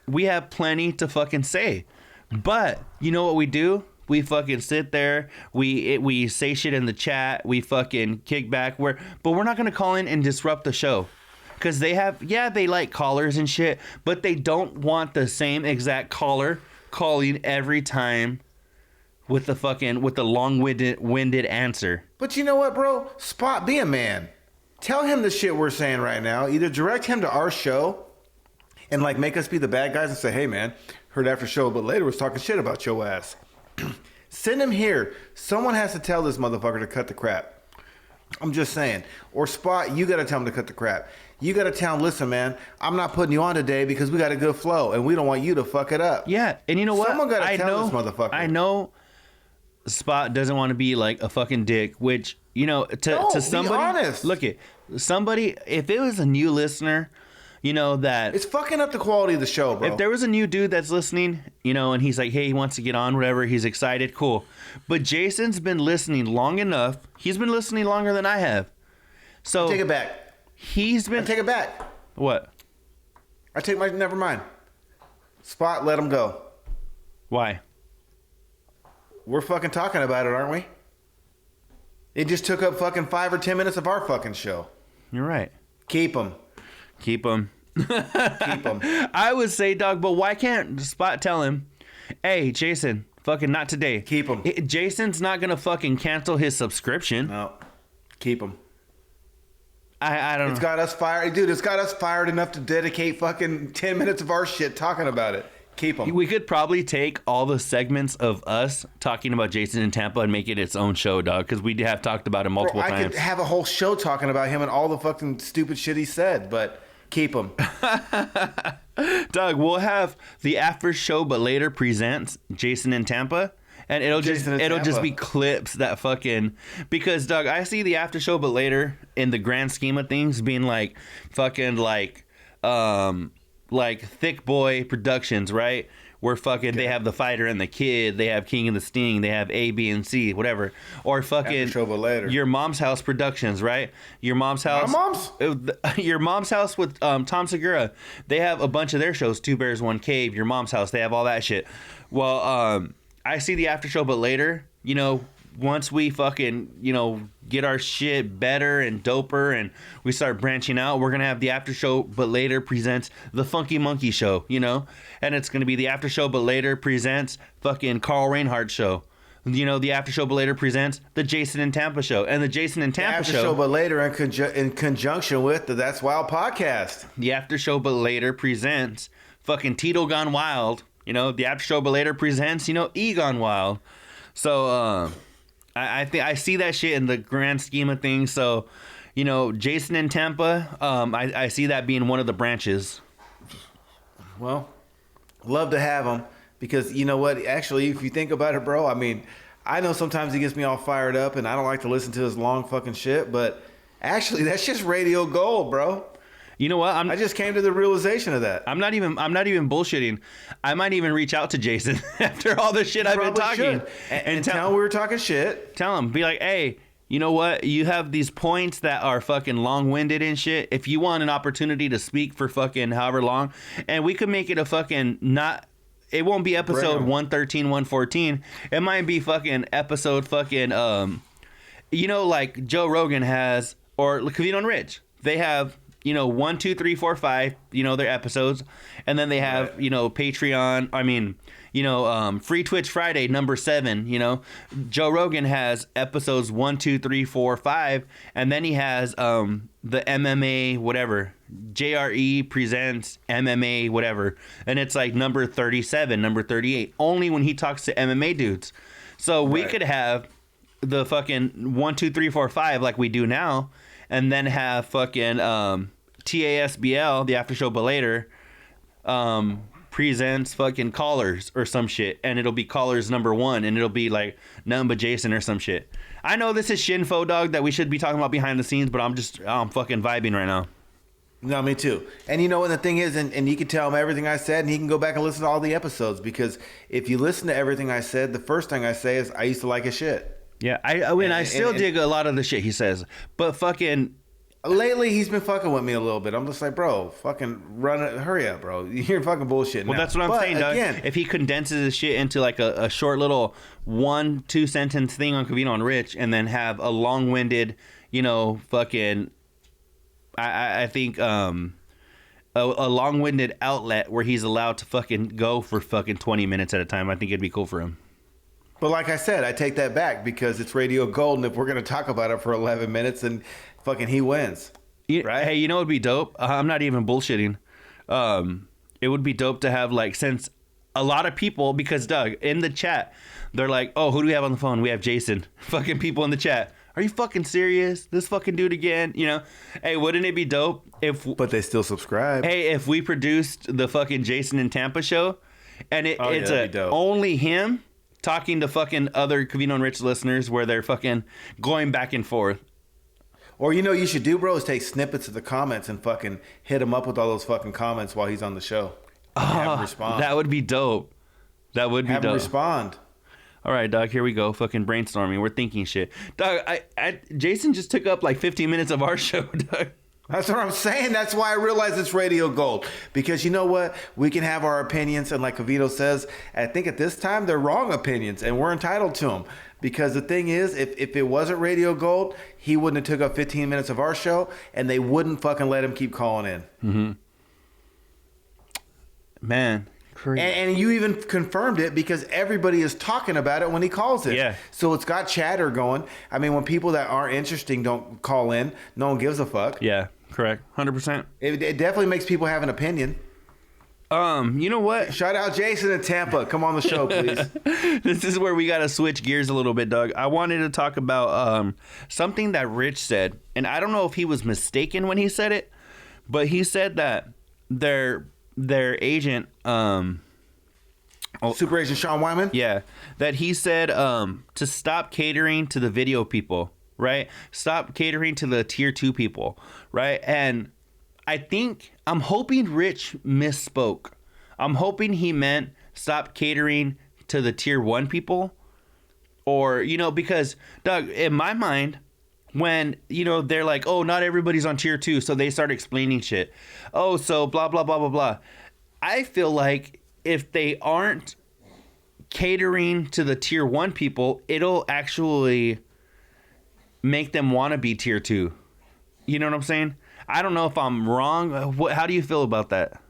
we have plenty to fucking say. But you know what we do? We fucking sit there, we say shit in the chat, we fucking kick back, but we're not gonna call in and disrupt the show. Because they like callers and shit, but they don't want the same exact caller calling every time with the long-winded answer.
But you know what, bro? Spot, be a man. Tell him the shit we're saying right now. Either direct him to our show and make us be the bad guys and say, hey man, heard after show, but later was talking shit about your ass. Send him here. Someone has to tell this motherfucker to cut the crap. I'm just saying. Or Spot, you got to tell him to cut the crap. You got to tell him, listen, man, I'm not putting you on today because we got a good flow and we don't want you to fuck it up.
Yeah, and you know what?
Someone got to tell this motherfucker.
I know Spot doesn't want to be like a fucking dick, which, to somebody.
Be honest.
Look at somebody, if it was a new listener, that
it's fucking up the quality of the show, bro.
If there was a new dude that's listening, and he's like, hey, he wants to get on, whatever, he's excited, cool. But Jason's been listening long enough. He's been listening longer than I have. So
take it back. I take it back.
What?
Never mind. Spot, let him go.
Why?
We're fucking talking about it, aren't we? It just took up fucking 5 or 10 minutes of our fucking show.
You're right.
Keep him.
Keep him.
Keep him.
I would say, Doug, but why can't Spot tell him, hey, Jason, fucking not today.
Keep him.
Jason's not going to fucking cancel his subscription.
No. Keep him.
I don't know.
It's got us fired. Dude, it's got us fired enough to dedicate fucking 10 minutes of our shit talking about it. Keep them.
We could probably take all the segments of us talking about Jason in Tampa and make it its own show, dog, because we have talked about it multiple times.
I could have a whole show talking about him and all the fucking stupid shit he said, but keep him.
Doug, we'll have the after show, but later presents Jason in Tampa. And it'll just be clips that fucking, because Doug, I see the after show, but later in the grand scheme of things being like fucking like like Thick Boy Productions, right? Where fucking they have The Fighter and the Kid, they have King and the Sting, they have A, B, and C, whatever. Or fucking Your Mom's House Productions, right? Your Mom's House. Your Mom's House with Tom Segura. They have a bunch of their shows. Two Bears, One Cave. Your Mom's House. They have all that shit. Well, I see the After Show, but later, you know, once we fucking, you know, get our shit better and doper and we start branching out, we're going to have the After Show, but later presents the Funky Monkey Show, you know? And it's going to be the After Show, but later presents fucking Carl Reinhardt Show. You know, the After Show, but later presents the Jason and Tampa Show. And the Jason and Tampa Show,
but later in conjunction with the That's Wild podcast.
The After Show, but later presents fucking Tito Gone Wild. You know, the After Show, but later presents, you know, E Gone Wild. So, I think I see that shit in the grand scheme of things. So, you know, Jason and Tampa, I see that being one of the branches.
Well, love to have him because you know what? Actually, if you think about it, bro, I mean, I know sometimes he gets me all fired up and I don't like to listen to his long fucking shit, but actually, that's just radio gold, bro.
You know what?
I just came to the realization of that.
I'm not even bullshitting. I might even reach out to Jason after all the shit I've been talking
and tell him we were talking shit.
Tell him, be like, hey, you know what? You have these points that are fucking long-winded and shit. If you want an opportunity to speak for fucking however long, and we could make it a fucking not. It won't be episode 113, 114. It might be fucking episode fucking you know, like Joe Rogan has or Covino Rich. They have. You know, 1, 2, 3, 4, 5, you know, their episodes. And then they have, you know, Patreon. I mean, you know, Free Twitch Friday, number 7, you know. Joe Rogan has episodes 1, 2, 3, 4, 5. And then he has the MMA, whatever. JRE presents MMA, whatever. And it's like number 37, number 38. Only when he talks to MMA dudes. So we could have the fucking 1, 2, 3, 4, 5 like we do now. And then have fucking TASBL, the After Show, but later presents fucking Callers or some shit. And it'll be Callers number 1. And it'll be like nothing but Jason or some shit. I know this is shinfo, dog, that we should be talking about behind the scenes, but I'm fucking vibing right now.
No, me too. And you know what the thing is, and you can tell him everything I said, and he can go back and listen to all the episodes. Because if you listen to everything I said, the first thing I say is, I used to like his shit.
Yeah, I still dig a lot of the shit he says, but fucking
lately he's been fucking with me a little bit. I'm just like, bro, fucking hurry up, bro. You're fucking bullshit.
Well, that's what I'm saying, Doug. If he condenses his shit into like a short little 1-2 sentence thing on Covino Rich, and then have a long-winded, you know, fucking, I think a long-winded outlet where he's allowed to fucking go for fucking 20 minutes at a time, I think it'd be cool for him.
But like I said, I take that back because it's radio gold, and if we're going to talk about it for 11 minutes, then fucking he wins. Right?
Hey, you know what would be dope? I'm not even bullshitting. It would be dope to have, like, since a lot of people, because, Doug, in the chat, they're like, oh, who do we have on the phone? We have Jason. Fucking people in the chat. Are you fucking serious? This fucking dude again? You know? Hey, wouldn't it be dope if...
But they still subscribe.
Hey, if we produced the fucking Jason and Tampa show, and it's only him... talking to fucking other Covino and Rich listeners where they're fucking going back and forth.
Or, you know, you should do, bro, is take snippets of the comments and fucking hit him up with all those fucking comments while he's on the show. Have him respond.
That would be dope. That would be dope.
Have him respond.
All right, Doug, here we go. Fucking brainstorming. We're thinking shit. Doug, Jason just took up like 15 minutes of our show, Doug.
That's what I'm saying. That's why I realize it's radio gold. Because you know what? We can have our opinions. And like Covino says, I think at this time they're wrong opinions. And we're entitled to them. Because the thing is, if it wasn't radio gold, he wouldn't have took up 15 minutes of our show. And they wouldn't fucking let him keep calling in.
Mm-hmm. Man.
And you even confirmed it because everybody is talking about it when he calls it.
Yeah.
So it's got chatter going. I mean, when people that aren't interesting don't call in, no one gives a fuck.
Yeah, correct. 100%.
It definitely makes people have an opinion.
You know what?
Shout out Jason in Tampa. Come on the show, please.
This is where we got to switch gears a little bit, Doug. I wanted to talk about something that Rich said. And I don't know if he was mistaken when he said it, but he said that their agent,
Super Agent Sean Wyman?
Yeah. That he said to stop catering to the video people, right? Stop catering to the tier 2 people, right? And I'm hoping Rich misspoke. I'm hoping he meant stop catering to the tier 1 people. Or, you know, because, Doug, in my mind, when, you know, they're like, oh, not everybody's on tier 2, so they start explaining shit. Oh, so blah, blah, blah, blah, blah. I feel like if they aren't catering to the tier 1 people, it'll actually make them want to be tier 2. You know what I'm saying? I don't know if I'm wrong. How do you feel about that?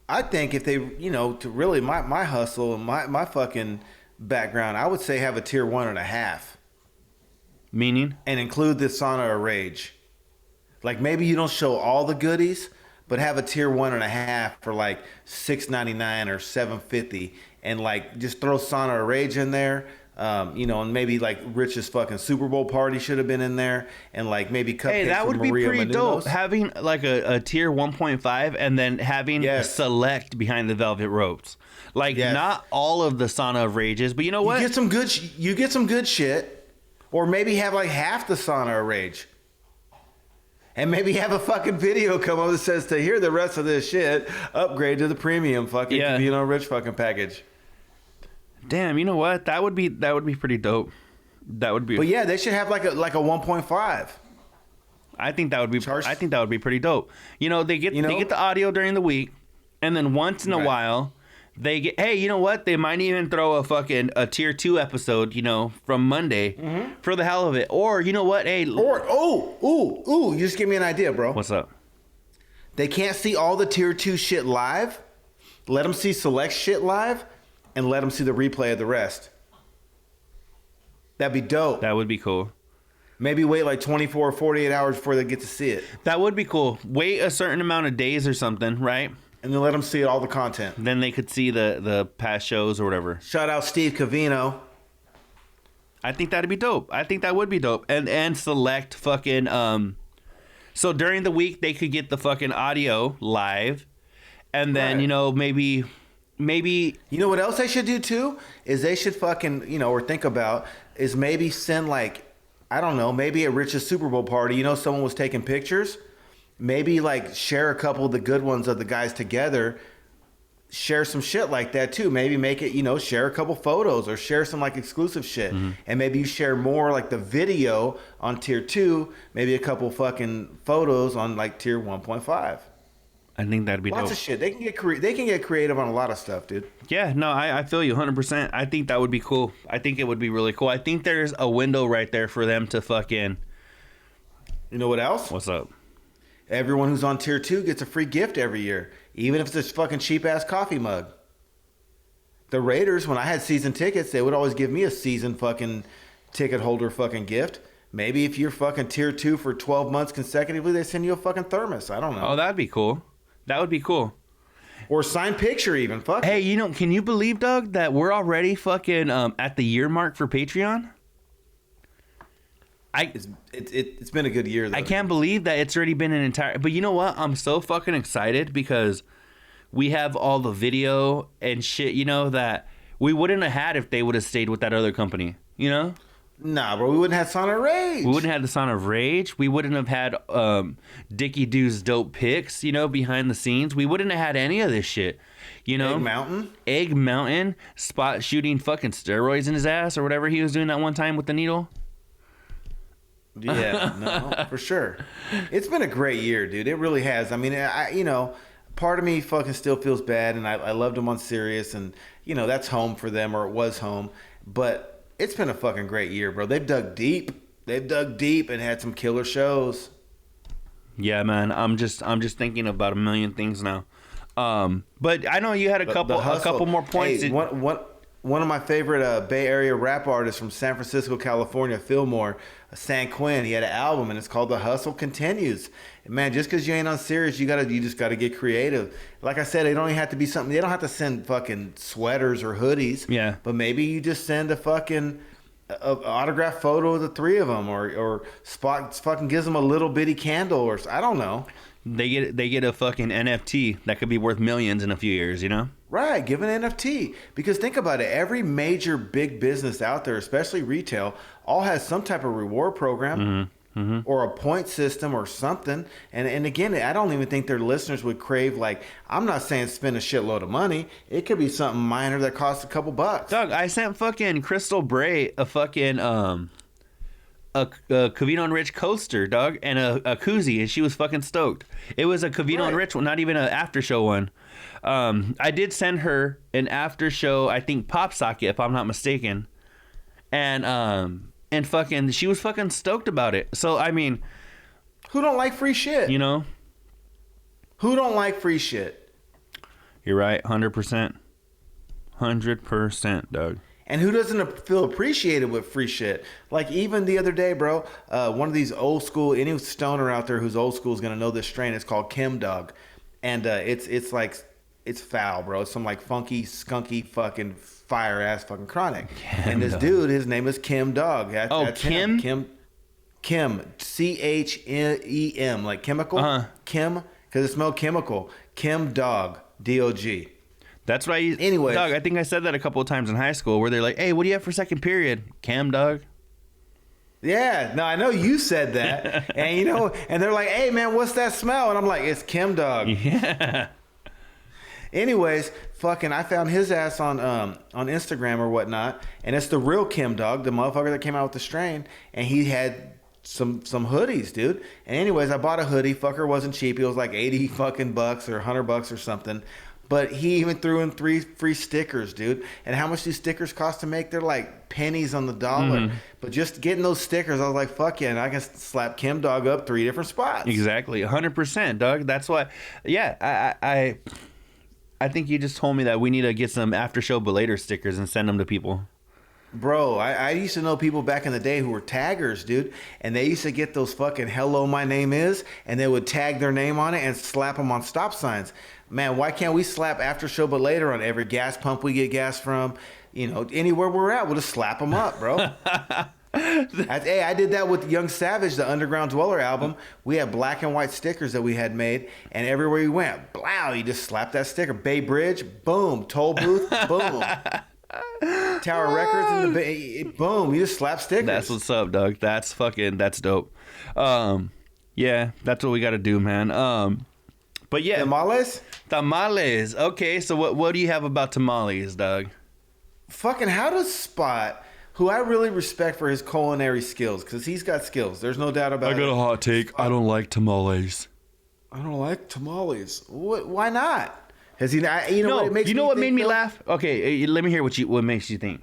I think if they, you know, to really my hustle and my fucking background, I would say have a tier 1.5.
Meaning?
And include the sauna or rage. Like maybe you don't show all the goodies, but have a tier 1.5 for like $6.99 or $7.50, and like just throw sauna or rage in there. You know, and maybe like Rich's fucking Super Bowl party should have been in there, and like maybe cupcakes.
Hey, that would be
Maria
pretty
Menounos.
dope. Having like a tier 1.5 and then having select behind the velvet ropes. Like not all of the sauna of rages, but you know what?
You get some good shit, or maybe have like half the sauna or rage. And maybe have a fucking video come up that says, to hear the rest of this shit, upgrade to the premium fucking Covino Rich fucking package.
Damn, you know what? That would be pretty dope. That would be.
But yeah, they should have like a 1.5.
I think that would be pretty dope. You know, they get the audio during the week, and then once in a while, they get. Hey, you know what? They might even throw a tier 2 episode, you know, from Monday for the hell of it. Or you know what? Hey,
you just give me an idea, bro.
What's up?
They can't see all the tier 2 shit live. Let them see select shit live. And let them see the replay of the rest. That'd be dope.
That would be cool.
Maybe wait like 24 or 48 hours before they get to see it.
That would be cool. Wait a certain amount of days or something, right?
And then let them see all the content.
Then they could see the past shows or whatever.
Shout out Steve Covino.
I think that'd be dope. I think that would be dope. And select fucking so during the week they could get the fucking audio live. And then, you know, maybe you know what else they should do too is they should fucking, you know, or think about is maybe send like, I don't know, maybe at Rich's Super Bowl party, you know, someone was taking pictures, maybe like share a couple of the good ones of the guys together, share some shit like that too. Maybe make it, you know, share a couple photos or share some like exclusive shit. And maybe you share more like the video on tier 2, maybe a couple fucking photos on like tier 1.5. I think that'd be
lots of shit. They can get creative on a lot of stuff, dude.
Yeah, no, I feel you 100%. I think that would be cool. I think it would be really cool. I think there's a window right there for them to fucking.
You know what else?
What's up?
Everyone who's on tier 2 gets a free gift every year, even if it's this fucking cheap ass coffee mug. The Raiders, when I had season tickets, they would always give me a season fucking ticket holder fucking gift. Maybe if you're fucking tier 2 for 12 months consecutively, they send you a fucking thermos. I don't know.
Oh, that'd be cool. That would be cool.
Or signed picture even. Fuck.
Hey, you know, can you believe, Doug, that we're already fucking at the year mark for Patreon?
It's been a good year, though.
I can't believe that it's already been an entire... But you know what? I'm so fucking excited because we have all the video and shit, you know, that we wouldn't have had if they would have stayed with that other company, you know?
Nah, bro, we wouldn't have Son of Rage.
We wouldn't have the Son of Rage. We wouldn't have had Dickie Doo's dope pics, you know, behind the scenes. We wouldn't have had any of this shit, you know? Egg Mountain, Spot shooting fucking steroids in his ass or whatever he was doing that one time with the needle.
Yeah, no, for sure. It's been a great year, dude. It really has. I mean, you know, part of me fucking still feels bad, and I loved them on Sirius, and, you know, that's home for them, or it was home. But it's been a fucking great year, bro. They've dug deep. And had some killer shows.
Yeah, man. I'm just thinking about a million things now. But I know you had a couple more points.
Hey, one of my favorite Bay Area rap artists from San Francisco, California, Fillmore, San Quinn. He had an album, and it's called The Hustle Continues. And man, just because you ain't on Sirius, you just gotta get creative. Like I said, it don't have to be something. They don't have to send fucking sweaters or hoodies.
Yeah.
But maybe you just send a fucking autographed photo of the three of them, or Spot fucking gives them a little bitty candle, or I don't know.
They get a fucking NFT that could be worth millions in a few years, you know?
Right, give an NFT. Because think about it, every major big business out there, especially retail, all has some type of reward program. or a point system or something. And again, I don't even think their listeners would crave, like, I'm not saying spend a shitload of money. It could be something minor that costs a couple bucks.
Dog, I sent fucking Crystal Bray a fucking a Covino Rich coaster, dog, and a koozie, and she was fucking stoked. It was a Covino Rich one, not even an after show one. I did send her an after show, I think, pop socket, if I'm not mistaken. And fucking, she was fucking stoked about it. So, I mean,
who don't like free shit?
You know?
Who don't like free shit?
You're right, 100%. 100%, Doug.
And who doesn't feel appreciated with free shit? Like, even the other day, bro, one of these old school, any stoner out there who's old school is going to know this strain. It's called Kim Dog. And it's like, it's foul, bro. It's some like funky, skunky fucking fire ass fucking chronic. And this dude, his name is Kim Dog. That's
Kim?
Kim. CHEM, like chemical. Kim, because it smelled chemical. Kim Dog. DOG.
That's what I use.
Anyways.
Dog, I think I said that a couple of times in high school where they're like, hey, what do you have for second period? Cam, dog.
Yeah, no, I know you said that. And you know, and they're like, hey man, what's that smell? And I'm like, it's Kim Dog.
Yeah.
Anyways, fucking, I found his ass on Instagram or whatnot, and it's the real Kim Dog, the motherfucker that came out with the strain, and he had some hoodies, dude. And anyways, I bought a hoodie. Fucker wasn't cheap. It was like 80 fucking bucks or $100 or something. But he even threw in 3 free stickers, dude. And how much these stickers cost to make? They're like pennies on the dollar. But just getting those stickers, I was like, fuck yeah, and I can slap Kim Dog up 3 different spots.
Exactly, 100%, Doug. That's why, yeah, I think you just told me that we need to get some after show belater stickers and send them to people.
Bro, I used to know people back in the day who were taggers, dude, and they used to get those fucking hello, my name is, and they would tag their name on it and slap them on stop signs. Man, why can't we slap after show but later on every gas pump we get gas from? You know, anywhere we're at, we'll just slap them up, bro. Hey, I did that with Young Savage, the Underground Dweller album. We had black and white stickers that we had made, and everywhere you went, blow, you just slap that sticker. Bay Bridge, boom. Toll booth, boom. Tower Records in the Bay, boom. You just slap stickers.
That's what's up, Doug. That's dope. Yeah, that's what we got to do, man. But yeah, tamales. Okay, so what do you have about tamales, Doug?
Fucking, how does Spot, who I really respect for his culinary skills, because he's got skills, there's no doubt about it.
I got a hot take. I don't like tamales.
I don't like tamales. Why not? Has he not? You know what? It makes
what made me laugh? Okay, let me hear what makes you think.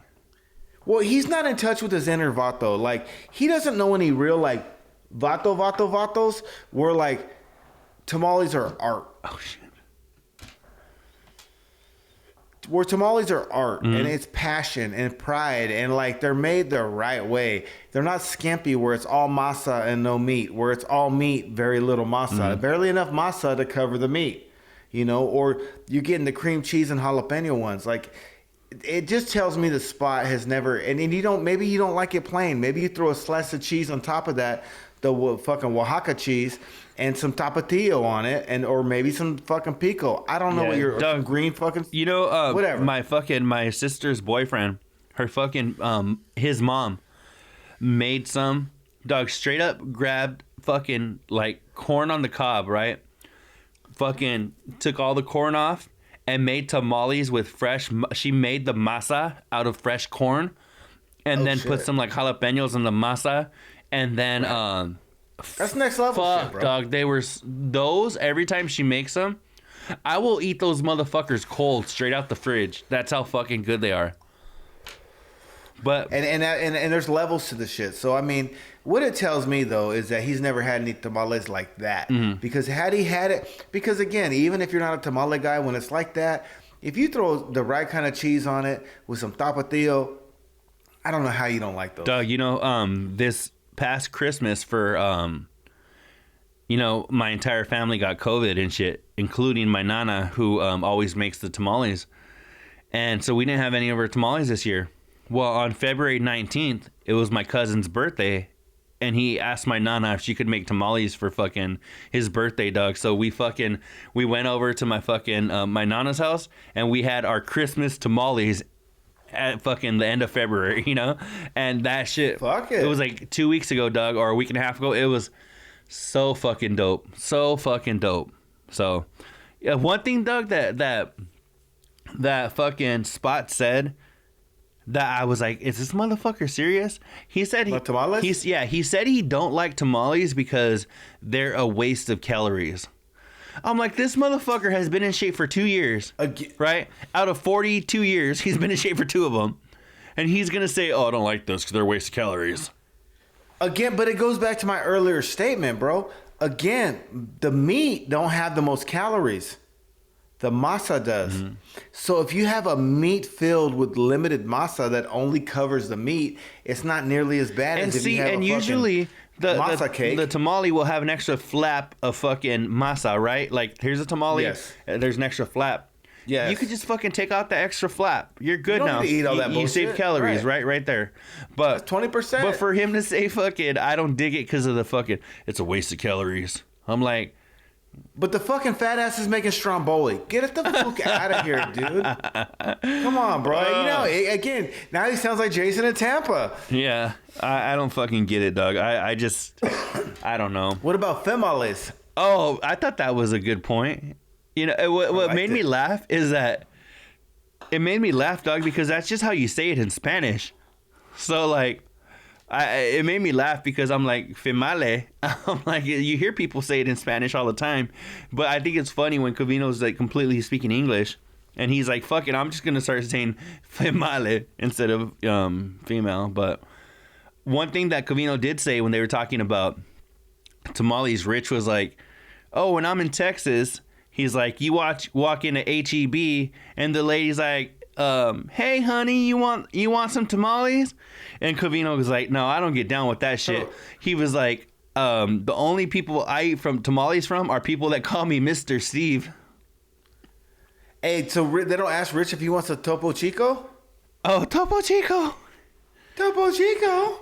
Well, he's not in touch with his inner vato. Like, he doesn't know any real, like, vatos where, like, tamales are art.
Oh, shit.
Where tamales are art, and it's passion and pride, and like they're made the right way. They're not skimpy where it's all masa and no meat, where it's all meat, very little masa, barely enough masa to cover the meat, you know, or you're getting the cream cheese and jalapeno ones. Like, it just tells me the Spot has never, and maybe you don't like it plain. Maybe you throw a slice of cheese on top of that, the fucking Oaxaca cheese, and some tapatio on it, or maybe some fucking pico. I don't know what your green fucking.
You know,
whatever.
My sister's boyfriend, her fucking his mom made some straight up grabbed fucking like corn on the cob, right? Fucking took all the corn off and made tamales with fresh. She made the masa out of fresh corn, and then put some like jalapenos in the masa, and then
that's next level shit, bro.
Dog, they were those every time she makes them. I will eat those motherfuckers cold straight out the fridge. That's how fucking good they are. But
and there's levels to the shit. So I mean, what it tells me though is that he's never had any tamales like that. Because had he had it, because again, even if you're not a tamale guy, when it's like that, if you throw the right kind of cheese on it with some tapatio, I don't know how you don't like those.
Doug, you know, this past Christmas for my entire family got COVID and shit, including my nana who always makes the tamales, and so we didn't have any of her tamales this year. Well, on February 19th it was my cousin's birthday, and he asked my nana if she could make tamales for fucking his birthday, Doug. So we went over to my fucking my nana's house, and we had our Christmas tamales at fucking the end of February, you know? And that shit,
fuck it.
It was like 2 weeks ago, Doug, or a week and a half ago. It was so fucking dope. So fucking dope. So, yeah, one thing, Doug, that fucking Spot said that I was like, is this motherfucker serious? He said
tamales?
He said he don't like tamales because they're a waste of calories. I'm like, this motherfucker has been in shape for 2 years, right? Out of 42 years, he's been in shape for 2 of them. And he's going to say, oh, I don't like this because they're a waste of calories.
Again, but it goes back to my earlier statement, bro. Again, the meat don't have the most calories. The masa does. Mm-hmm. So if you have a meat filled with limited masa that only covers the meat, it's not nearly as bad as if you have
usually the
masa cake.
The tamale will have an extra flap of fucking masa, right? Like, here's a tamale.
Yes.
There's an extra flap.
Yes.
You could just fucking take out the extra flap. You're good
you don't
now.
Need to eat all that
you save calories, right there. But
that's 20%.
But for him to say fucking, I don't dig it because of the fucking, it's a waste of calories. I'm like,
but the fucking fat ass is making stromboli. Get it the fuck out of here, dude. Come on, bro. You know, again, now he sounds like Jason in Tampa.
Yeah, I don't fucking get it, Doug. I just, I don't know.
What about females?
Oh, I thought that was a good point. You know, what made me laugh is that it made me laugh, Doug, because that's just how you say it in Spanish. So, like, it made me laugh because I'm like, female. I'm like, you hear people say it in Spanish all the time. But I think it's funny when Covino's like completely speaking English. And he's like, fuck it, I'm just going to start saying female instead of female. But one thing that Covino did say when they were talking about tamales, Rich was like, oh, when I'm in Texas, he's like, you walk into HEB and the lady's like, hey honey, you want some tamales? And Covino was like, no, I don't get down with that shit. He was like, the only people I eat from tamales from are people that call me Mr. Steve.
Hey, so they don't ask Rich if he wants a Topo Chico?
Oh, Topo Chico.
Topo Chico.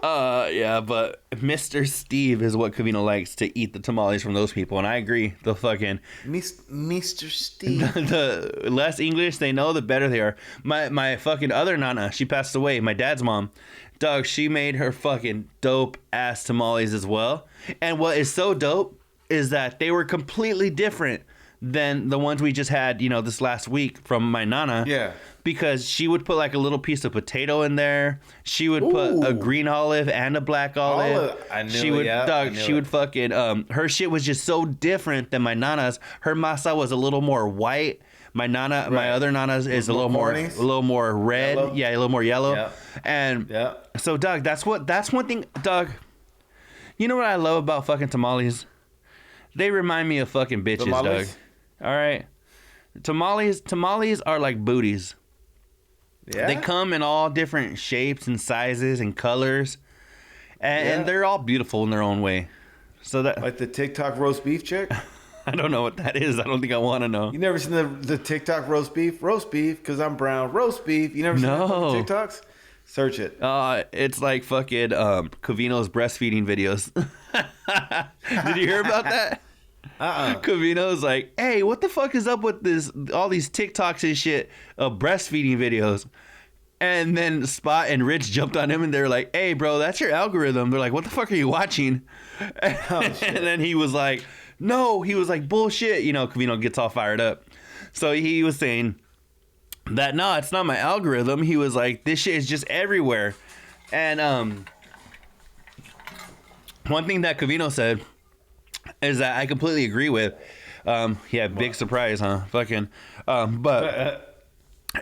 Yeah, but Mr. Steve is what Covino likes to eat the tamales from those people, and I agree. The fucking
Mr. Steve.
The less English they know, the better they are. My fucking other nana, she passed away. My dad's mom, Doug, she made her fucking dope ass tamales as well. And what is so dope is that they were completely different than the ones we just had, you know, this last week from my nana.
Yeah.
Because she would put like a little piece of potato in there. She would put a green olive and a black olive.
I knew
she would,
it.
Doug, she would fucking, her shit was just so different than my nana's. Her masa was a little more white. My nana, my other nana's is a little more red.
Yellow?
Yeah, a little more yellow.
Yeah.
And so, Doug, that's one thing, Doug. You know what I love about fucking tamales? They remind me of fucking bitches, Doug. All right. Tamales are like booties.
Yeah.
They come in all different shapes and sizes and colors, and they're all beautiful in their own way. So that,
like the TikTok roast beef chick.
I don't know what that is. I don't think I want to know.
You never seen the TikTok roast beef because I'm brown roast beef. You never seen the TikToks? Search it.
It's like fucking Covino's breastfeeding videos. Did you hear about that? Covino's like, hey, what the fuck is up with all these TikToks and shit of breastfeeding videos? And then Spot and Rich jumped on him and they're like, hey, bro, that's your algorithm. They're like, what the fuck are you watching? And then he was like, no, he was like, bullshit. You know, Covino gets all fired up. So he was saying that, no, it's not my algorithm. He was like, this shit is just everywhere. And one thing that Covino said is that I completely agree with. Yeah, big surprise, huh? Fucking. But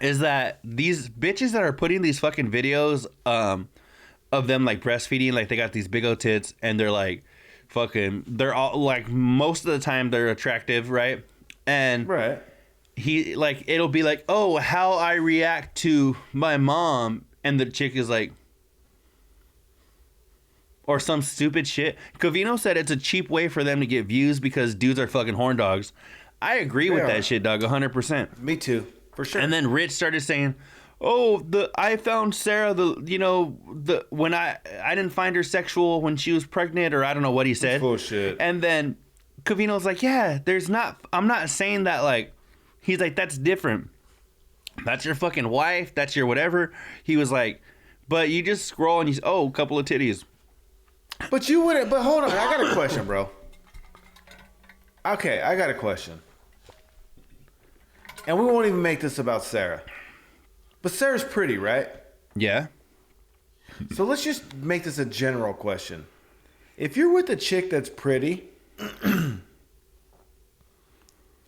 is that these bitches that are putting these fucking videos of them like breastfeeding, like they got these big old tits and they're like fucking, they're all like, most of the time they're attractive, right? And he like, it'll be like, oh, how I react to my mom, and the chick is like, or some stupid shit. Covino said it's a cheap way for them to get views because dudes are fucking horn dogs. I agree with that shit, Doug, 100%.
Me too, for sure.
And then Rich started saying, oh, I found Sarah, when I didn't find her sexual when she was pregnant, or I don't know what he said.
Bullshit.
And then Covino's like, yeah, I'm not saying that, like, he's like, that's different. That's your fucking wife. That's your whatever. He was like, but you just scroll and a couple of titties.
But you wouldn't. But hold on, I got a question, bro. Okay, I got a question. And we won't even make this about Sarah. But Sarah's pretty, right?
Yeah.
So let's just make this a general question. If you're with a chick that's pretty,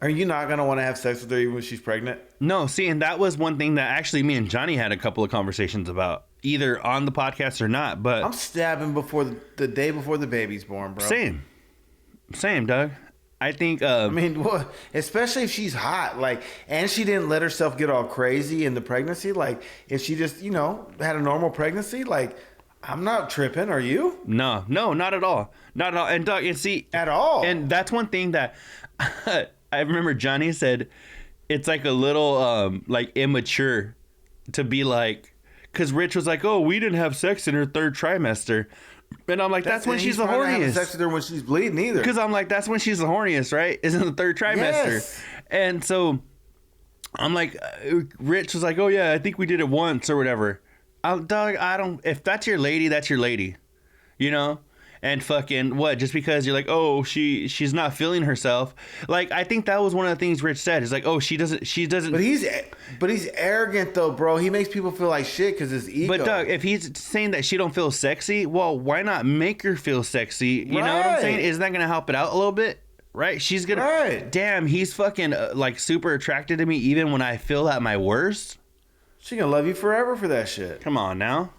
are you not going to want to have sex with her even when she's pregnant?
No, see, and that was one thing that actually me and Johnny had a couple of conversations about, either on the podcast or not. But
I'm stabbing before the day before the baby's born, bro.
Same, Doug. I think.
I mean, what? Especially if she's hot, like, and she didn't let herself get all crazy in the pregnancy. Like, if she just, had a normal pregnancy, like, I'm not tripping. Are you?
No, not at all. Not at all. And Doug, and see,
at all.
And that's one thing that I remember Johnny said. It's like a little like immature to be like, because Rich was like, "Oh, we didn't have sex in her third trimester." And I'm like, that's when she's the horniest.
Not sex with her when she's bleeding either.
Because I'm like, that's when she's the horniest, right? Is in the third trimester.
Yes.
And so I'm like, Rich was like, oh yeah, I think we did it once or whatever. Dog, if that's your lady, that's your lady, And fucking what? Just because you're like, oh, she's not feeling herself. Like, I think that was one of the things Rich said. Is like, oh, she doesn't.
But he's arrogant though, bro. He makes people feel like shit because his ego.
But Doug, if he's saying that she don't feel sexy, well, why not make her feel sexy? You know what I'm saying? Isn't that gonna help it out a little bit? Right? She's gonna.
Right.
Damn, he's fucking like super attracted to me even when I feel at my worst.
She gonna love you forever for that shit.
Come on now.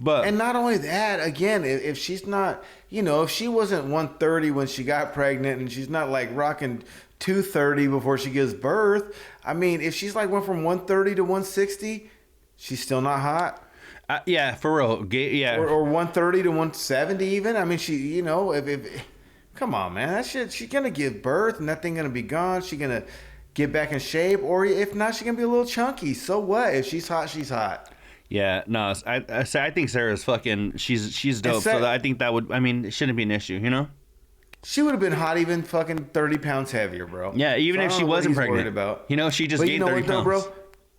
But
and not only that, again, if she's not, if she wasn't 130 when she got pregnant and she's not like rocking 230 before she gives birth, I mean, if she's like went from 130 to 160, she's still not hot.
Yeah, for real. Yeah.
Or 130 to 170 even. I mean, she, if come on, man, that shit, she's gonna give birth and that thing gonna be gone. She's gonna get back in shape, or if not, she's gonna be a little chunky. So what? If she's hot, she's hot.
Yeah, no, I think Sarah's fucking, she's dope. So I think that would, it shouldn't be an issue,
She would have been hot even fucking 30 pounds heavier, bro.
Yeah, even if she wasn't pregnant.
About.
She just gained 30 pounds.
Bro?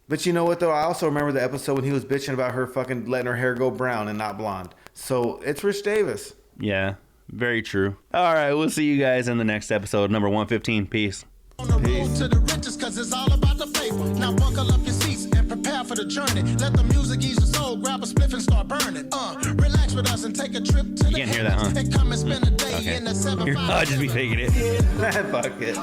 But you know what, though? I also remember the episode when he was bitching about her fucking letting her hair go brown and not blonde. So it's Rich Davis.
Yeah, very true. All right, we'll see you guys in the next episode, number 115. Peace.
On the road to the riches, cause it's all about the paper. Now buckle up your seats and prepare for the journey. Let the music ease your soul, grab a spliff and start burning. Relax with us and take a trip to the
You can't hear that, huh?
And come and spend a day in the 7-5.
I'll just be faking it.
Fuck it.